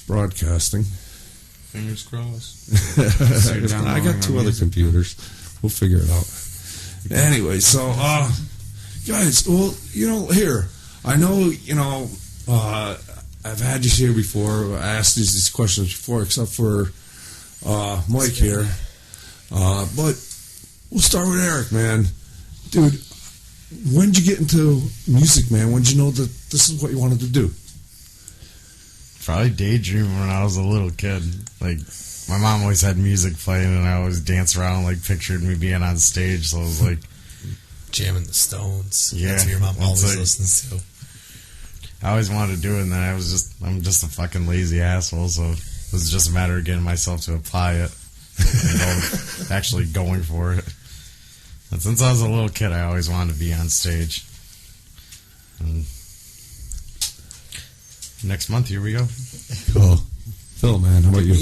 broadcasting. Fingers crossed. I got 2 other computers. We'll figure it out. Anyway, so, guys, well, here, I know, I've had you here before. I asked these questions before, except for Mike here. But we'll start with Eric, man. Dude, when did you get into music, man? When did you know that this is what you wanted to do? Probably daydreaming when I was a little kid. Like, my mom always had music playing, and I always danced around, pictured me being on stage. So I was like, Jamming the Stones. Yeah, That's what your mom that's always like- listens to. I always wanted to do it, and then I'm just a fucking lazy asshole. So it was just a matter of getting myself to apply it, and actually going for it. And since I was a little kid, I always wanted to be on stage. And next month, here we go. Cool. Phil, man, how about you?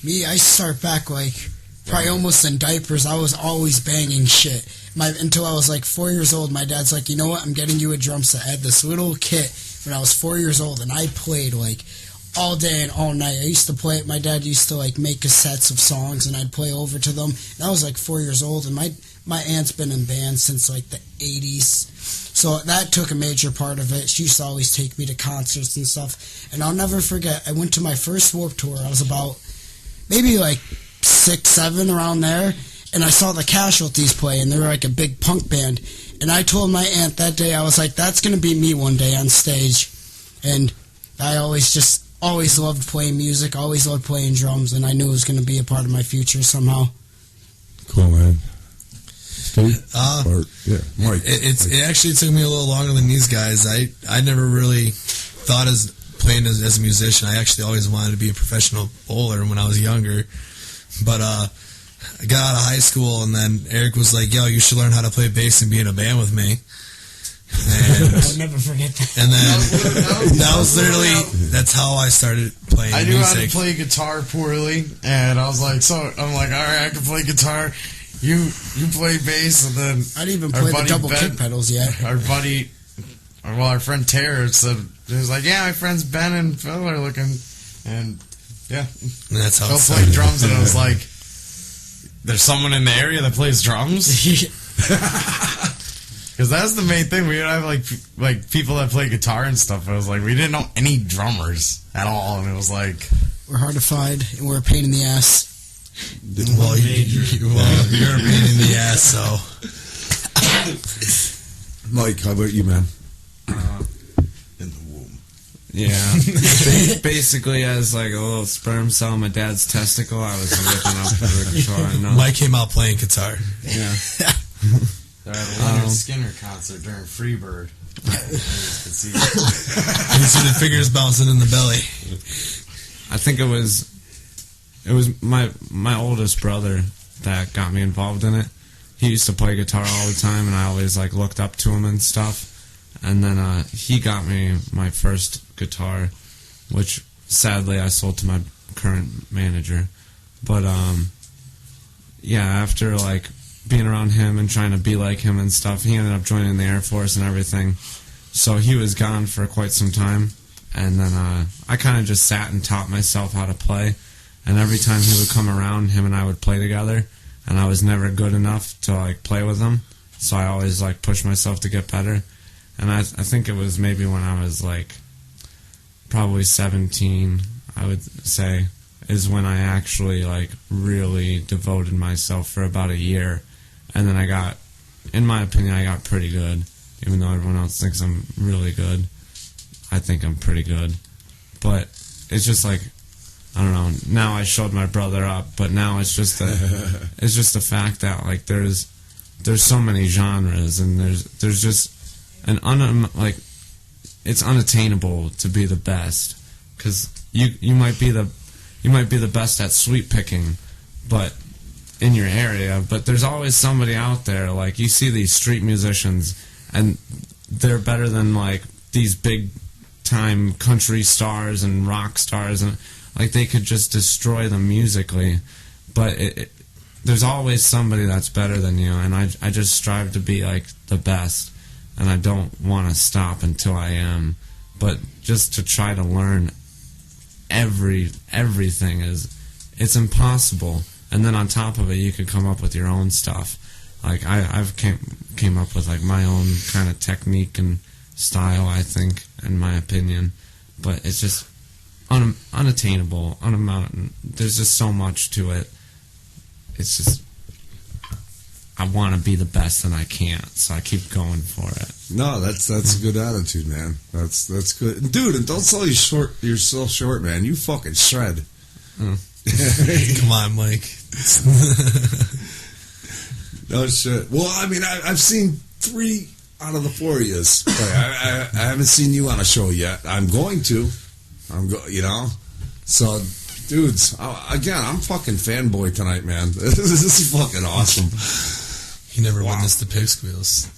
Me, I start back probably almost in diapers. I was always banging shit. Until I was 4 years old, my dad's like, you know what? I'm getting you a drum set. I had this little kit when I was 4 years old, and I played all day and all night. I used to play it. My dad used to make cassettes of songs, and I'd play over to them. And I was 4 years old, and my aunt's been in bands since the 80s. So that took a major part of it. She used to always take me to concerts and stuff. And I'll never forget, I went to my first Warped Tour. I was about maybe 6, 7 around there. And I saw the Casualties play, and they were a big punk band. And I told my aunt that day, I was like, that's going to be me one day on stage. And I always just always loved playing music, always loved playing drums, and I knew it was going to be a part of my future somehow. Cool, man. Steve? Mike. It actually took me a little longer than these guys. I never really thought as playing as a musician. I actually always wanted to be a professional bowler when I was younger. But I got out of high school, and then Eric was like, yo, you should learn how to play bass and be in a band with me. And, I'll never forget that. and then that was literally, that's how I started playing I knew music. how to play guitar poorly, and I was like, I'm like, all right, I can play guitar. You play bass, and then I didn't even our play the buddy double Ben- kick pedals yet. Our friend Tara said, he was like, yeah, my friends Ben and Phil are looking, and yeah, And that's how Phil it played started. drums, and I was like, there's someone in the area that plays drums? Because that's the main thing. We would have like people that play guitar and stuff. I was like, we didn't know any drummers at all, and it was like, We're hard to find, and we're a pain in the ass. Well, you're a pain in the ass, so. Mike, how about you, man? in the womb. Yeah. Basically, as like a little sperm cell in my dad's testicle, I was whipping up the guitar. No. Mike came out playing guitar. Yeah. They're at a Leonard Skinner concert during Freebird. You could see You see the fingers bouncing in the belly. I think it was my oldest brother that got me involved in it. He used to play guitar all the time, and I always like looked up to him and stuff. And then he got me my first guitar, which sadly I sold to my current manager. But yeah, after like being around him and trying to be like him and stuff, he ended up joining the Air Force and everything. So he was gone for quite some time, and then I kind of just sat and taught myself how to play. And every time he would come around, him and I would play together, and I was never good enough to like play with him. So I always like pushed myself to get better. And I think it was maybe when I was like probably 17, I would say, is when I actually like really devoted myself for about a year. And then I got, in my opinion, I got pretty good. Even though everyone else thinks I'm really good, I think I'm pretty good. But it's just like, I don't know. Now I showed my brother up, but now it's just the fact that like there's so many genres, and there's just like it's unattainable to be the best, because you might be the best at sweep picking, but in your area, but there's always somebody out there. Like you see these street musicians, and they're better than like these big time country stars and rock stars, and like they could just destroy them musically, but there's always somebody that's better than you, and I just strive to be like the best, and I don't want to stop until I am, but just to try to learn everything it's impossible. And then on top of it, you could come up with your own stuff. Like I've came up with like my own kind of technique and style, I think, in my opinion, but it's just unattainable, there's just so much to it. It's just I want to be the best and I can't, so I keep going for it. No, that's a good attitude, man. That's good, dude. And don't sell yourself short, man. You fucking shred. Come on, Mike. No shit. Well, I mean, I've seen 3 out of the 4 of you. I haven't seen you on a show yet. I'm going to. You know. So, dudes, again, I'm fucking fanboy tonight, man. This is fucking awesome. He never witnessed the pig squeals.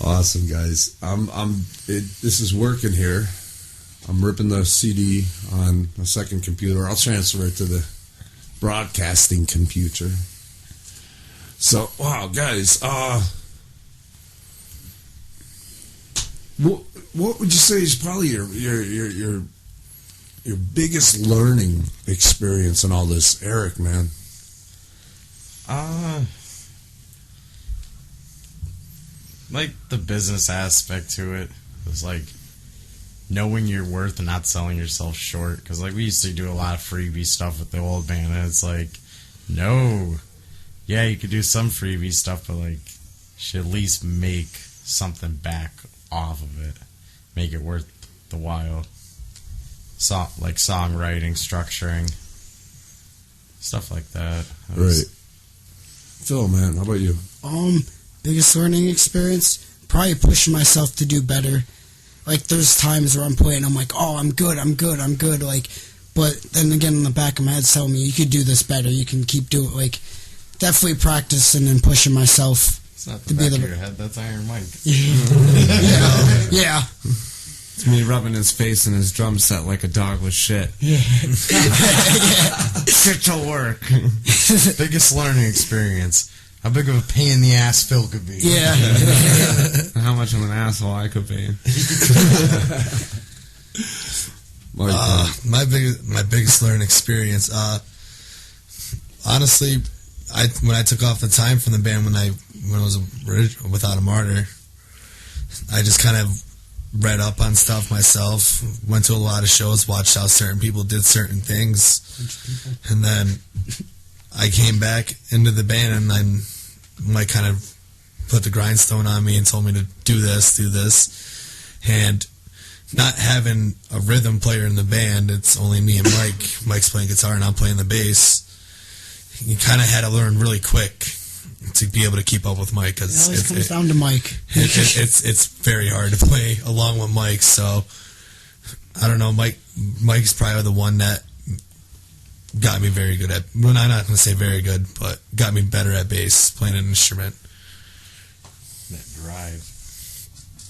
Awesome, guys. This is working here. I'm ripping the CD on a second computer. I'll transfer it to the broadcasting computer. So, wow, guys. What would you say is probably your biggest learning experience in all this, Eric, man? Like the business aspect to it was like knowing your worth and not selling yourself short. Because like we used to do a lot of freebie stuff with the old band, and it's like, no, yeah, you could do some freebie stuff, but like you should at least make something back off of it. make it worth the while. Like songwriting, structuring, stuff like that. Right. Phil, man, how about you? Biggest learning experience, probably pushing myself to do better. Like, there's times where I'm playing, I'm like, oh, I'm good, like, but then again, in the back of my head's telling me, you could do this better, you can keep doing, like, definitely practicing and pushing myself. It's not the back of your head, that's Iron Mike. Yeah. It's me rubbing his face in his drum set like a dog with shit. Yeah. Get to work. Biggest learning experience. How big of a pain in the ass Phil could be. Yeah. How much of an asshole I could be. My biggest learning experience. Honestly, when I took off the time from the band when I was Without a Martyr, I just kind of read up on stuff myself, went to a lot of shows, watched how certain people did certain things, and then I came back into the band, and then Mike kind of put the grindstone on me and told me to do this, and not having a rhythm player in the band, it's only me and Mike. Mike's playing guitar and I'm playing the bass. You kind of had to learn really quick to be able to keep up with Mike, because It always comes down to Mike. it's very hard to play along with Mike. So I don't know, Mike's probably the one that got me very good at, well, I'm not going to say very good, but got me better at bass, playing an instrument. That drive.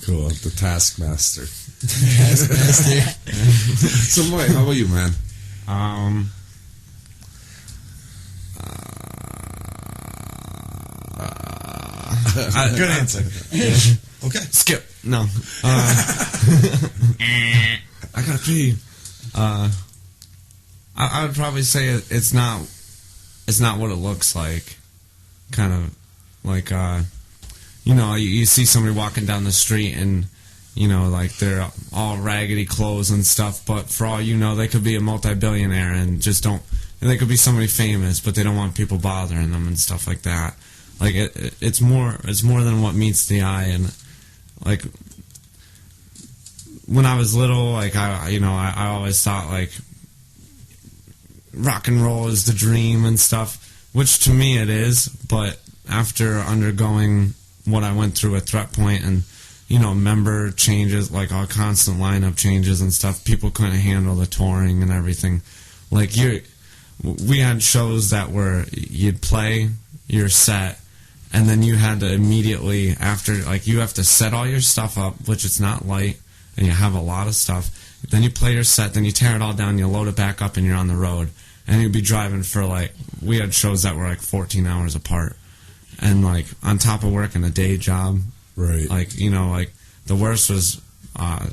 Cool, the Taskmaster. Taskmaster. So, Mike, how about you, man? Good answer. Okay. Skip. No. I gotta pee. I would probably say it's not what it looks like. Kind of like, you see somebody walking down the street and, like they're all raggedy clothes and stuff, but for all you know, they could be a multi-billionaire and and they could be somebody famous, but they don't want people bothering them and stuff like that. Like, it's more than what meets the eye. And like, when I was little, like, I always thought, like, rock and roll is the dream and stuff, which to me it is. But after undergoing what I went through at Threat Point and, member changes, like all constant lineup changes and stuff, people couldn't handle the touring and everything. Like, we had shows that were, you'd play your set, and then you had to immediately, after, like, you have to set all your stuff up, which it's not light, and you have a lot of stuff. Then you play your set, then you tear it all down, you load it back up, and you're on the road. And you'd be driving for, like, we had shows that were, like, 14 hours apart. And, like, on top of working a day job, Right. like, like, the worst was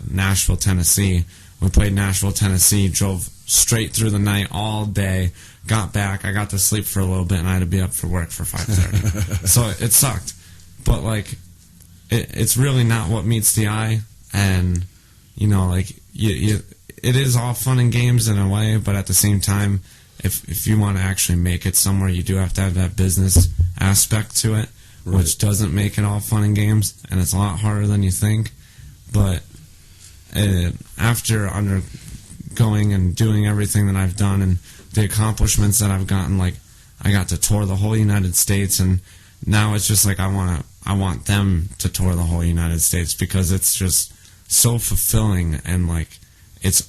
Nashville, Tennessee. We played Nashville, Tennessee, drove straight through the night all day, got back, I got to sleep for a little bit, and I had to be up for work for 5:30. So it sucked. But, like, it's really not what meets the eye. And, like, it is all fun and games in a way, but at the same time, if you want to actually make it somewhere, you do have to have that business aspect to it, right, which doesn't make it all fun and games, and it's a lot harder than you think. But after undergoing and doing everything that I've done and the accomplishments that I've gotten, like, I got to tour the whole United States, and now it's just like I want them to tour the whole United States, because it's just so fulfilling, and, like, it's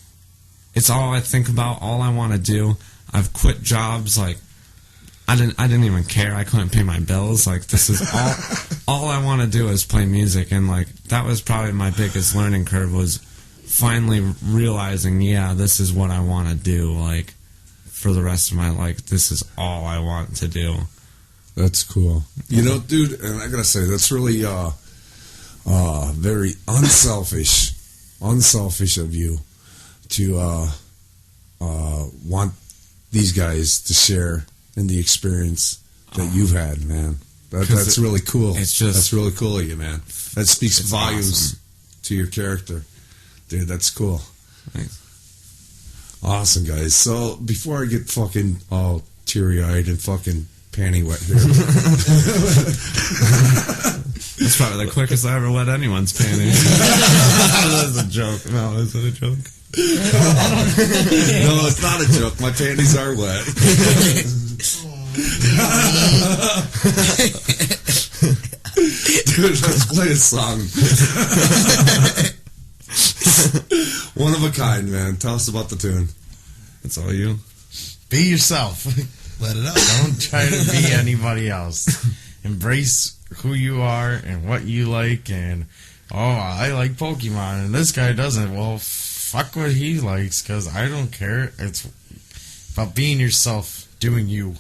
all I think about, all I want to do. I've quit jobs, like, I didn't even care. I couldn't pay my bills. Like, this is all I want to do is play music. And, like, that was probably my biggest learning curve, was finally realizing, yeah, this is what I want to do, like, for the rest of my life. This is all I want to do. That's cool. Dude, and I gotta say, that's really very unselfish of you to want these guys to share in the experience that you've had, man. That's really cool. That's really cool of you, man. That speaks volumes to your character. Dude, that's cool. Thanks. Awesome, guys. So, before I get fucking all teary-eyed and fucking panty wet here, That's probably the quickest I ever wet anyone's panties. That's a joke. No, is it a joke? No, it's not a joke. My panties are wet. Dude, let's play a song. One of a kind, man. Tell us about the tune. It's all you. Be yourself. Let it out. Don't try to be anybody else. Embrace who you are and what you like. And, oh, I like Pokemon, and this guy doesn't. Well, fuck what he likes, because I don't care. It's about being yourself, doing you,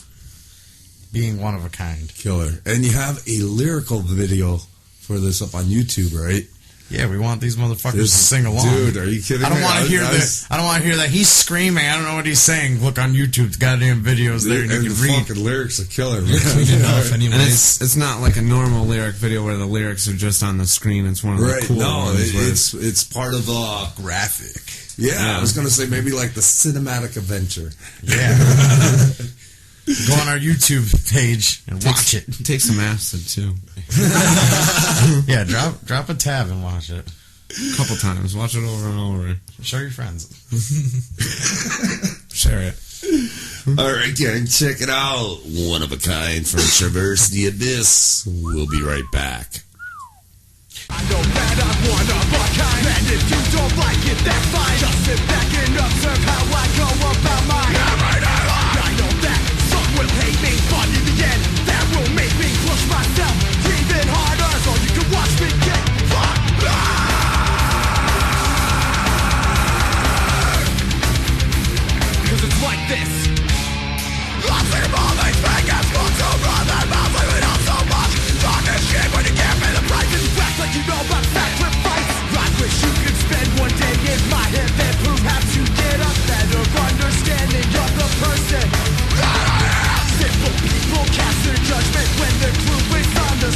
being one of a kind. Killer. And you have a lyrical video for this up on YouTube, right? Yeah, we want these motherfuckers to sing along. Dude, are you kidding me? I don't want to hear that. I don't want to hear that. He's screaming. I don't know what he's saying. Look on YouTube. The goddamn videos there, and you And can the read. fucking lyrics are killer, man. Clean enough, And anyways. it's not like a normal lyric video where the lyrics are just on the screen. It's one of the Right, cool no, ones. where it's part of the Graphic. I was gonna say maybe like the cinematic adventure. Yeah. Go on our YouTube page and watch it. Take some acid too. Yeah, drop a tab and watch it. A couple times. Watch it over and over. Show your friends. Share it. All right, gang, check it out. One of a kind from Traverse the Abyss. We'll be right back. I know that I'm one of a kind, and if you don't like it, that's fine. Just sit back and observe how I go about mine. I know that some will hate me, but in the end, that will make me push myself even harder, so you can watch me get fucked up. Cause it's like this. I've seen all these fingers go to run their mouths, leaving out so much talking shit when you can't pay the price. And you act like you know about sacrifice. I wish you could spend one day in my head, then perhaps you get a better understanding of the person that I am. Simple people cast their judgment when their clue is on the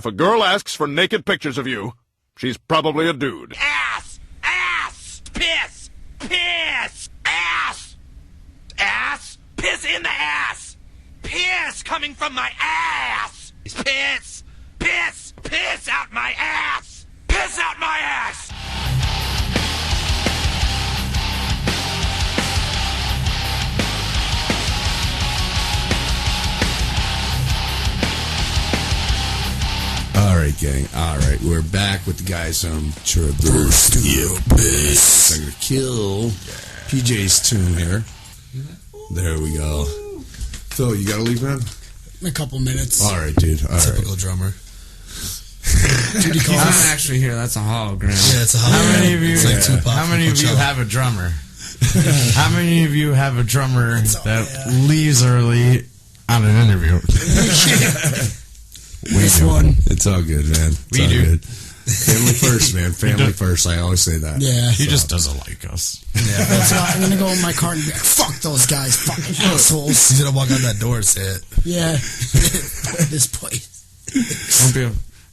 If a girl asks for naked pictures of you, she's probably a dude. Ass! Ass! Piss! Piss! Ass! Ass! Piss in the ass! Piss coming from my ass! Piss! Piss! Piss out my ass! Piss out my ass! All right, gang. All right, we're back with the guys from Traverse the Abyss. I'm gonna kill PJ's tune here. There we go. Phil, you gotta leave, man? A couple minutes. All right, dude. All right. Typical drummer. Duty You calls. don't actually hear that's a hologram. Yeah, it's a How hologram. many of you? It's like Tupac How many from of you Coachella. have a drummer? How many of you have a drummer all- that yeah. leaves early on an interview? This one. It's all good, man. It's We all do. good. Family first, man. Family first. I always say that. Yeah. He just doesn't like us. That's why I'm gonna go in my car and be like, fuck those guys, fucking assholes. He's gonna walk out that door and say it. Yeah. Fuck this place.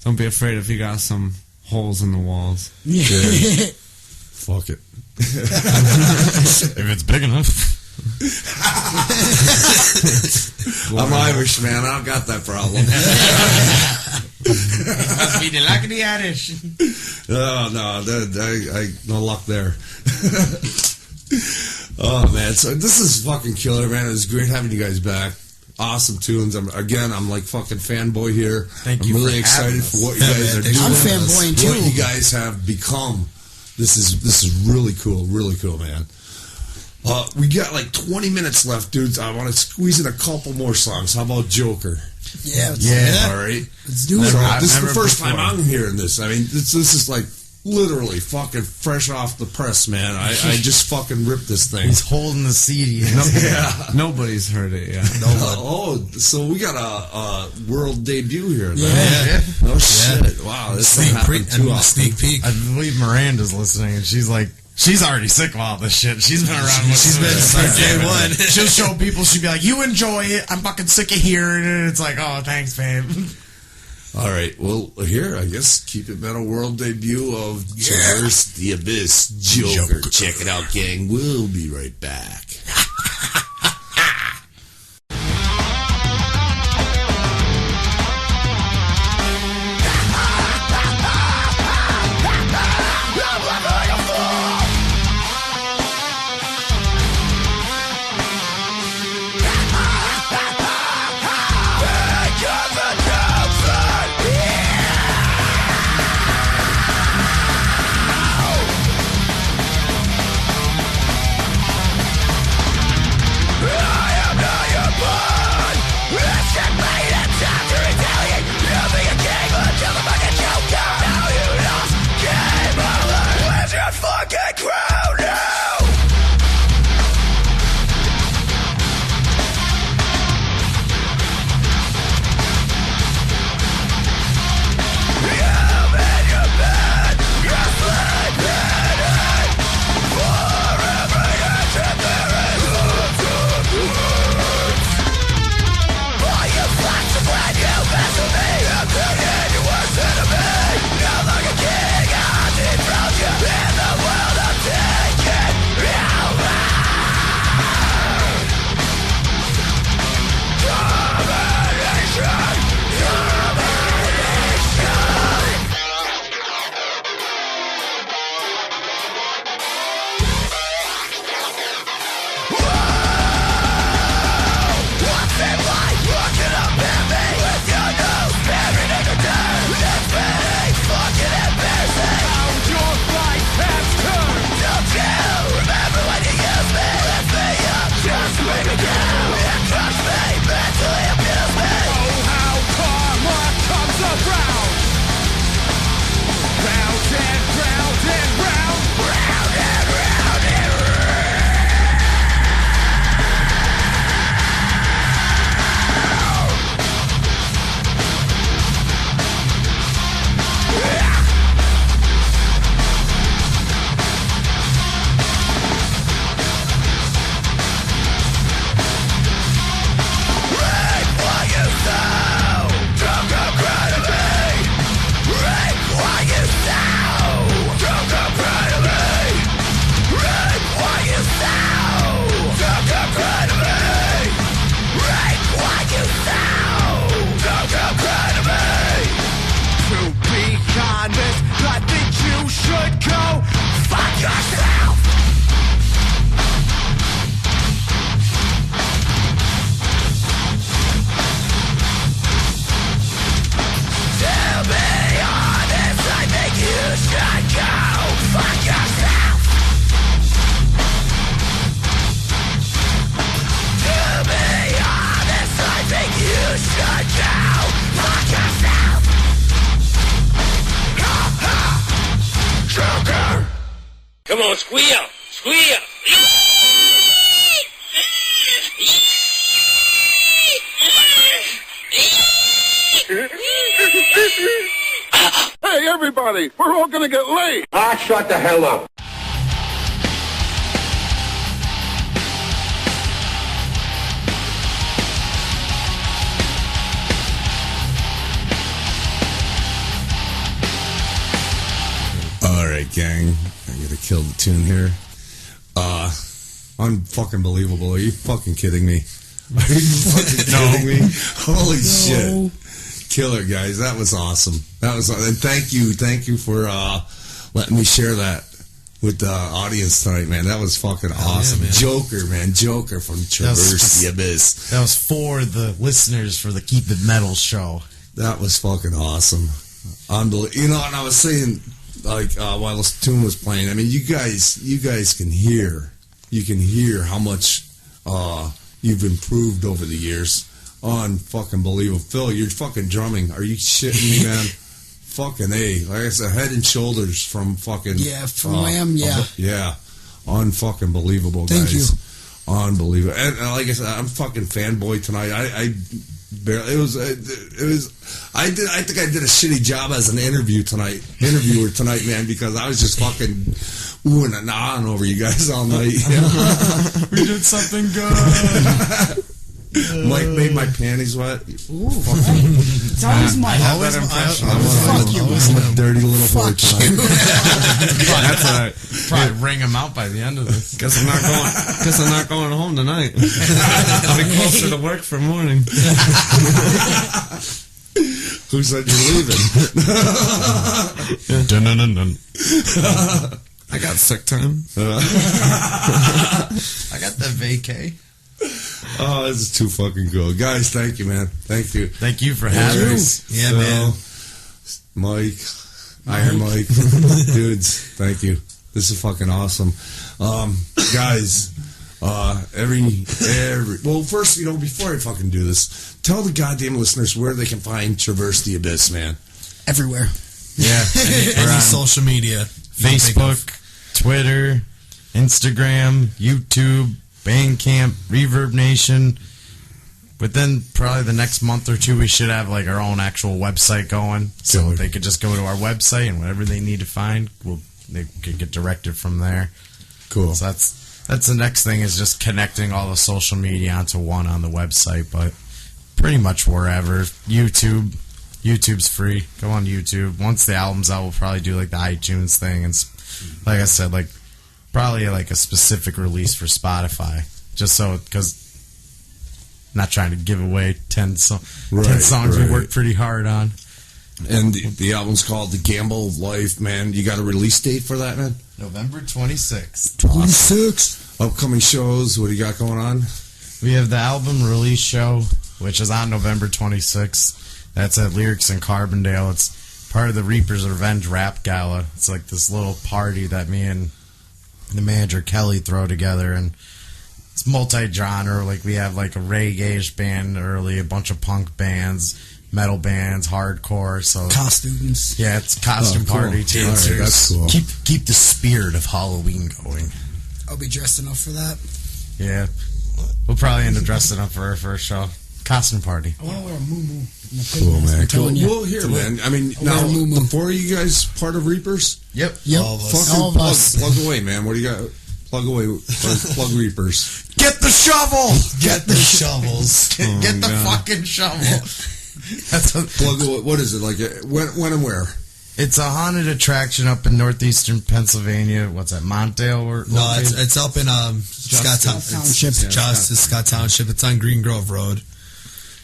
Don't be afraid if you got some holes in the walls. Yeah. Fuck it. If it's big enough. I'm Irish, man. I don't got that problem. Must be the luck of the Irish. Oh, no. I no luck there. Oh, man. So this is fucking killer, man. It was great having you guys back. Awesome tunes. I'm like fucking fanboy here. Thank you I'm really for excited having for us. what you guys Yeah, are man, doing. I'm fanboying too. What you guys have become. This is really cool, man. We got like 20 minutes left, dudes. I want to squeeze in a couple more songs. How about Joker? Yeah. Yeah. All right. Let's do it. So, I've this is the never first time before. I'm hearing this. I mean, this is like literally fucking fresh off the press, man. I just fucking ripped this thing. He's holding the CD. Yeah. Nobody's heard it yet. Oh, so we got a world debut here. Then. Yeah. No shit. Wow, this doesn't happen too often. Sneak peek. I believe Miranda's listening, and she's like, she's already sick of all this shit. She's been around. She's been since day one. She'll show people. She'll be like, "You enjoy it. I'm fucking sick of hearing it." And it's like, "Oh, thanks, babe." All right. Well, here, I guess, Keep It Metal world debut of Traverse the Abyss, Joker. Check it out, gang. We'll be right back. Come on, squeal! Squeal! Hey, everybody! We're all gonna get late! Ah, shut the hell up! Alright, gang. I gotta kill the tune here. Unfucking believable. Are you fucking kidding me? Are you fucking kidding me? Holy shit. Killer, guys. That was awesome. And thank you for letting me share that with the audience tonight, man. That was fucking awesome. Yeah, man. Joker from Traverse the Abyss. That was for the listeners for the Keep It Metal show. That was fucking awesome. Unbelievable. You know, and I was saying, like, while this tune was playing, I mean, you guys can hear. You can hear how much you've improved over the years. Unfucking believable. Phil, you're fucking drumming. Are you shitting me, man? Fucking A. Like I said, head and shoulders from fucking... Yeah, from Wham, yeah. Yeah. Unfucking believable, guys. Thank you. Unbelievable. And like I said, I'm fucking fanboy tonight. I barely... It was... I think I did a shitty job as an interviewer tonight, man, because I was just fucking oohing and ahhing over you guys all night. We did something good. Mike made my panties wet. Ooh, it's always Mike. I'm a dirty little boy tonight. That's all right. Probably ring him out by the end of this. Guess I'm not going home tonight. I'll be closer to work for morning. Who said you're leaving? I got sick time. I got the vacay. Oh, this is too fucking cool. Guys, thank you, man. Thank you. Thank you for having us. Yeah, man. Mike, Iron Mike, dudes, thank you. This is fucking awesome. Guys, well, first, before I fucking do this, tell the goddamn listeners where they can find Traverse the Abyss, man. Everywhere. Yeah. Any social media. Facebook, Twitter, Instagram, YouTube, Bandcamp, Reverb Nation. Within probably the next month or two, we should have like our own actual website going. So they could just go to our website and whatever they need to find, they could get directed from there. Cool. So that's the next thing, is just connecting all the social media onto one on the website. But pretty much wherever. YouTube's free. Go on YouTube. Once the album's out, we'll probably do like the iTunes thing, and like I said, like probably like a specific release for Spotify, just so, because not trying to give away 10 songs. We worked pretty hard on. And the album's called The Gamble of Life, man. You got a release date for that, man? November 26th. 26. Upcoming shows, what do you got going on? We have the album release show, which is on November 26th. That's at Lyrics in Carbondale. It's part of the Reaper's Revenge Rap Gala. It's like this little party that me and the manager Kelly throw together, and it's multi-genre. Like, we have like a reggae-ish band early, a bunch of punk bands, metal bands, hardcore. So Costumes. yeah, it's costume party too. All right, that's cool. Keep the spirit of Halloween going. I'll be dressed enough for that. Yeah, we'll probably end up dressing up for our first show. Costume party. I want to wear a muumuu. Cool, man. I'm telling you. Well, here, man. I mean, now, before you guys part of Reapers? Yep. All of us. Fucking All of us. plug away, man. What do you got? Plug away. Plug Reapers. Get the shovel! Get the shovels. Get the fucking shovel. That's Plug away. What is it? Like, when and where? It's a haunted attraction up in northeastern Pennsylvania. What's that, Montdale? No, it's up in Scott Township. Scott Township. It's on Green Grove Road.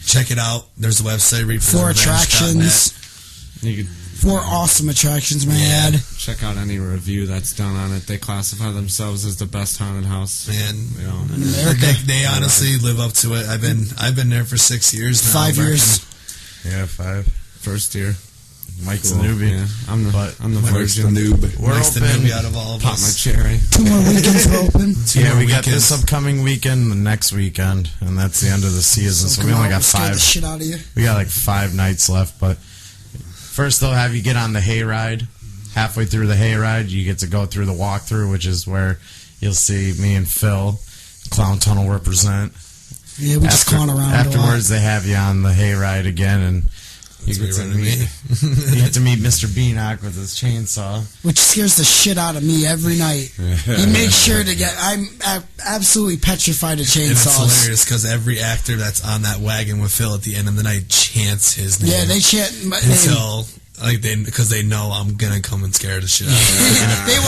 Check it out. There's a website. 4 attractions. You could 4 awesome attractions, man. Yeah. check out any review that's done on it. They classify themselves as the best haunted house. Man, You know, In America. they honestly live up to it. I've been there for 6 years now. 5 years. Yeah, 5. first year. Mike's the newbie. Yeah, I'm the Mike's virgin. the noob. We're Mike's the open. newbie out of all of Pop us. my cherry. 2 more weekends are open. Yeah, we got weekends. this upcoming weekend, the next weekend, and that's the end of the season. So we come only out, got scare 5. the shit out of you. We got like 5 nights left, but first they'll have you get on the hayride. halfway through the hayride, you get to go through the walkthrough, which is where you'll see me and Phil, Clown Tunnel represent. Yeah, we just clown around. Afterwards, they have you on the hayride again, and you get to meet Mr. Beanock with his chainsaw, which scares the shit out of me every night. He makes sure to get. I'm absolutely petrified of chainsaws. And it's hilarious because every actor that's on that wagon with Phil at the end of the night chants his name. Yeah, they chant until because they know I'm gonna come and scare the shit out of them. They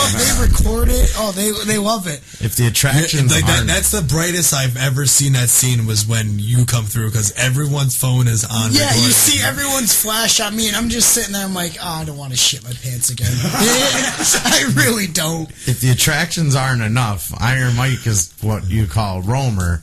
record it. Oh, they love it. If the attractions that's the brightest I've ever seen that scene was when you come through because everyone's phone is on. Yeah, recording. you see everyone's flash at me, and I'm just sitting there. I'm like, I don't want to shit my pants again. I really don't. If the attractions aren't enough, Iron Mike is what you call roamer,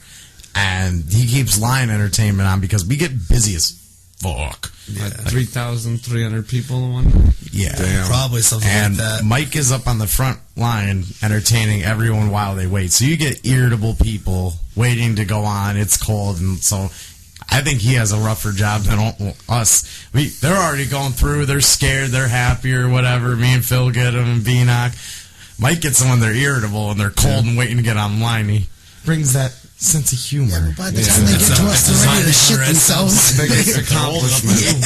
and he keeps line entertainment on because we get busy as fuck. Yeah. 3,300 people in one night? Yeah. Damn. Probably something and like that. Mike is up on the front line entertaining everyone while they wait. So you get irritable people waiting to go on. It's cold. And so I think he has a rougher job than us. They're already going through. They're scared. They're happy or whatever. Me and Phil get them and Beanock. Mike gets them when they're irritable and they're cold and waiting to get online. He brings that sense of humor. Yeah, but by the time they get to us, they're ready to shit themselves. Biggest accomplishment.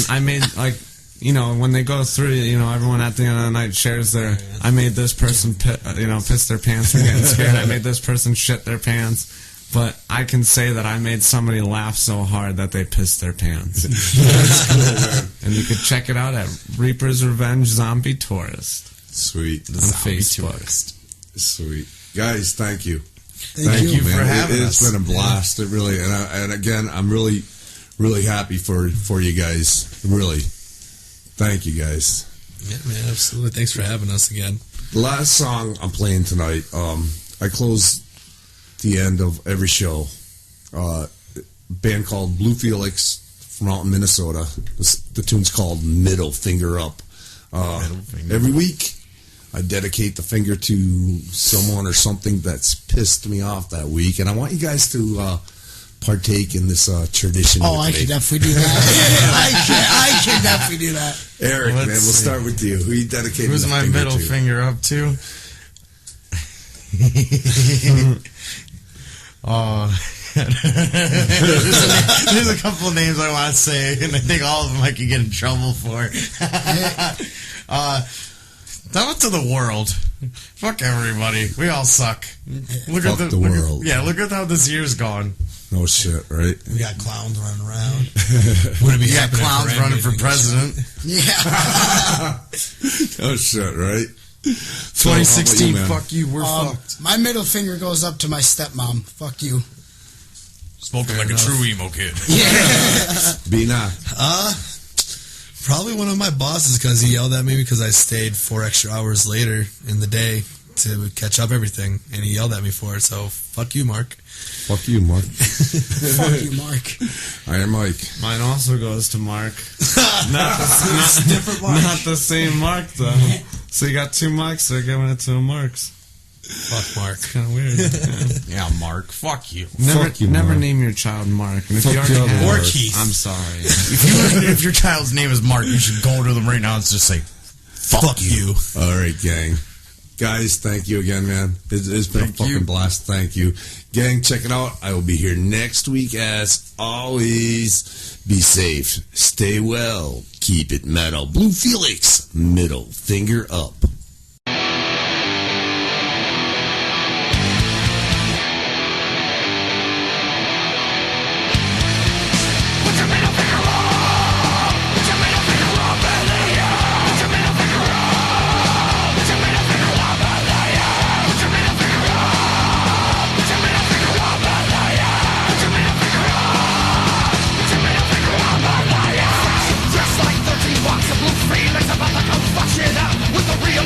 I made, like, you know, when they go through, you know, everyone at the end of the night shares their, I made this person, piss their pants for getting scared. I made this person shit their pants. But I can say that I made somebody laugh so hard that they pissed their pants. That's cool, man. And you can check it out at Reaper's Revenge Zombie Tourist. Sweet. On Facebook. Sweet. Guys, thank you. Thank you man. for having us. It's been a blast. It really, and again, I'm really, really happy for you guys. Really, thank you guys. Yeah, man, absolutely. Thanks for having us again. The last song I'm playing tonight, I close the end of every show. A band called Blue Felix from out in Minnesota. The tune's called Middle Finger Up. Every week, I dedicate the finger to someone or something that's pissed me off that week, and I want you guys to partake in this tradition. Oh, I can definitely do that. I can definitely do that. Eric, man, we'll start with you. Who you dedicating? Who's the my finger middle to? finger up to? There's a couple of names I want to say, and I think all of them I could get in trouble for. Out to the world. Fuck everybody. We all suck. Look Fuck at the world. Look at how this year's gone. No shit, right? We got clowns running around. Wouldn't be We got happening clowns for running for anything. president. Yeah. No shit, right? 2016, man? fuck you, we're fucked. My middle finger goes up to my stepmom. Fuck you. Smoking like a true emo kid. Bina. Probably one of my bosses because he yelled at me because I stayed 4 extra hours later in the day to catch up everything, and he yelled at me for it. So fuck you, Mark. Fuck you, Mark. Fuck you, Mark. Iron Mike. Mine also goes to Mark. not the same Mark, though. So you got 2 Marks, they're giving it to a Marks. Fuck Mark. It's kind of weird. Yeah, Mark, fuck you. Never name your child Mark. And if Fuck you already the other have, Mark. Or Keith. I'm sorry. If your child's name is Mark, you should go to them right now and just say, fuck you. All right, gang. Guys, thank you again, man. It's been a fucking blast. Thank you. Gang, check it out. I will be here next week as always. Be safe. Stay well. Keep it metal. Blue Felix. Middle finger up. Just like 13 walks of blue free, like about to come fuck shit out with the real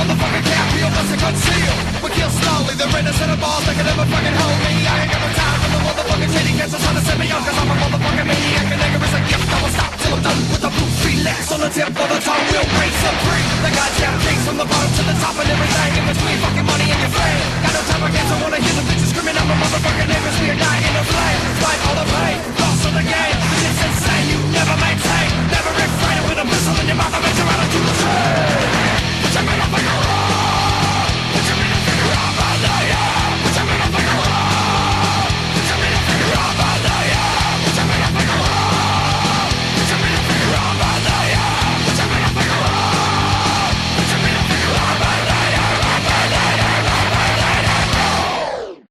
motherfucking can't feel what's to conceal. We kill slowly, the innocent of balls, they can never fucking hold me. I ain't got no time for the motherfucking city kids that's trying to set me up, cause I'm a motherfucking maniac, and anger is a gift. I will stop till I'm done with the blue relax on the tip of the tongue. We'll reign supreme, the goddamn kings from the bottom to the top and everything in between. Fucking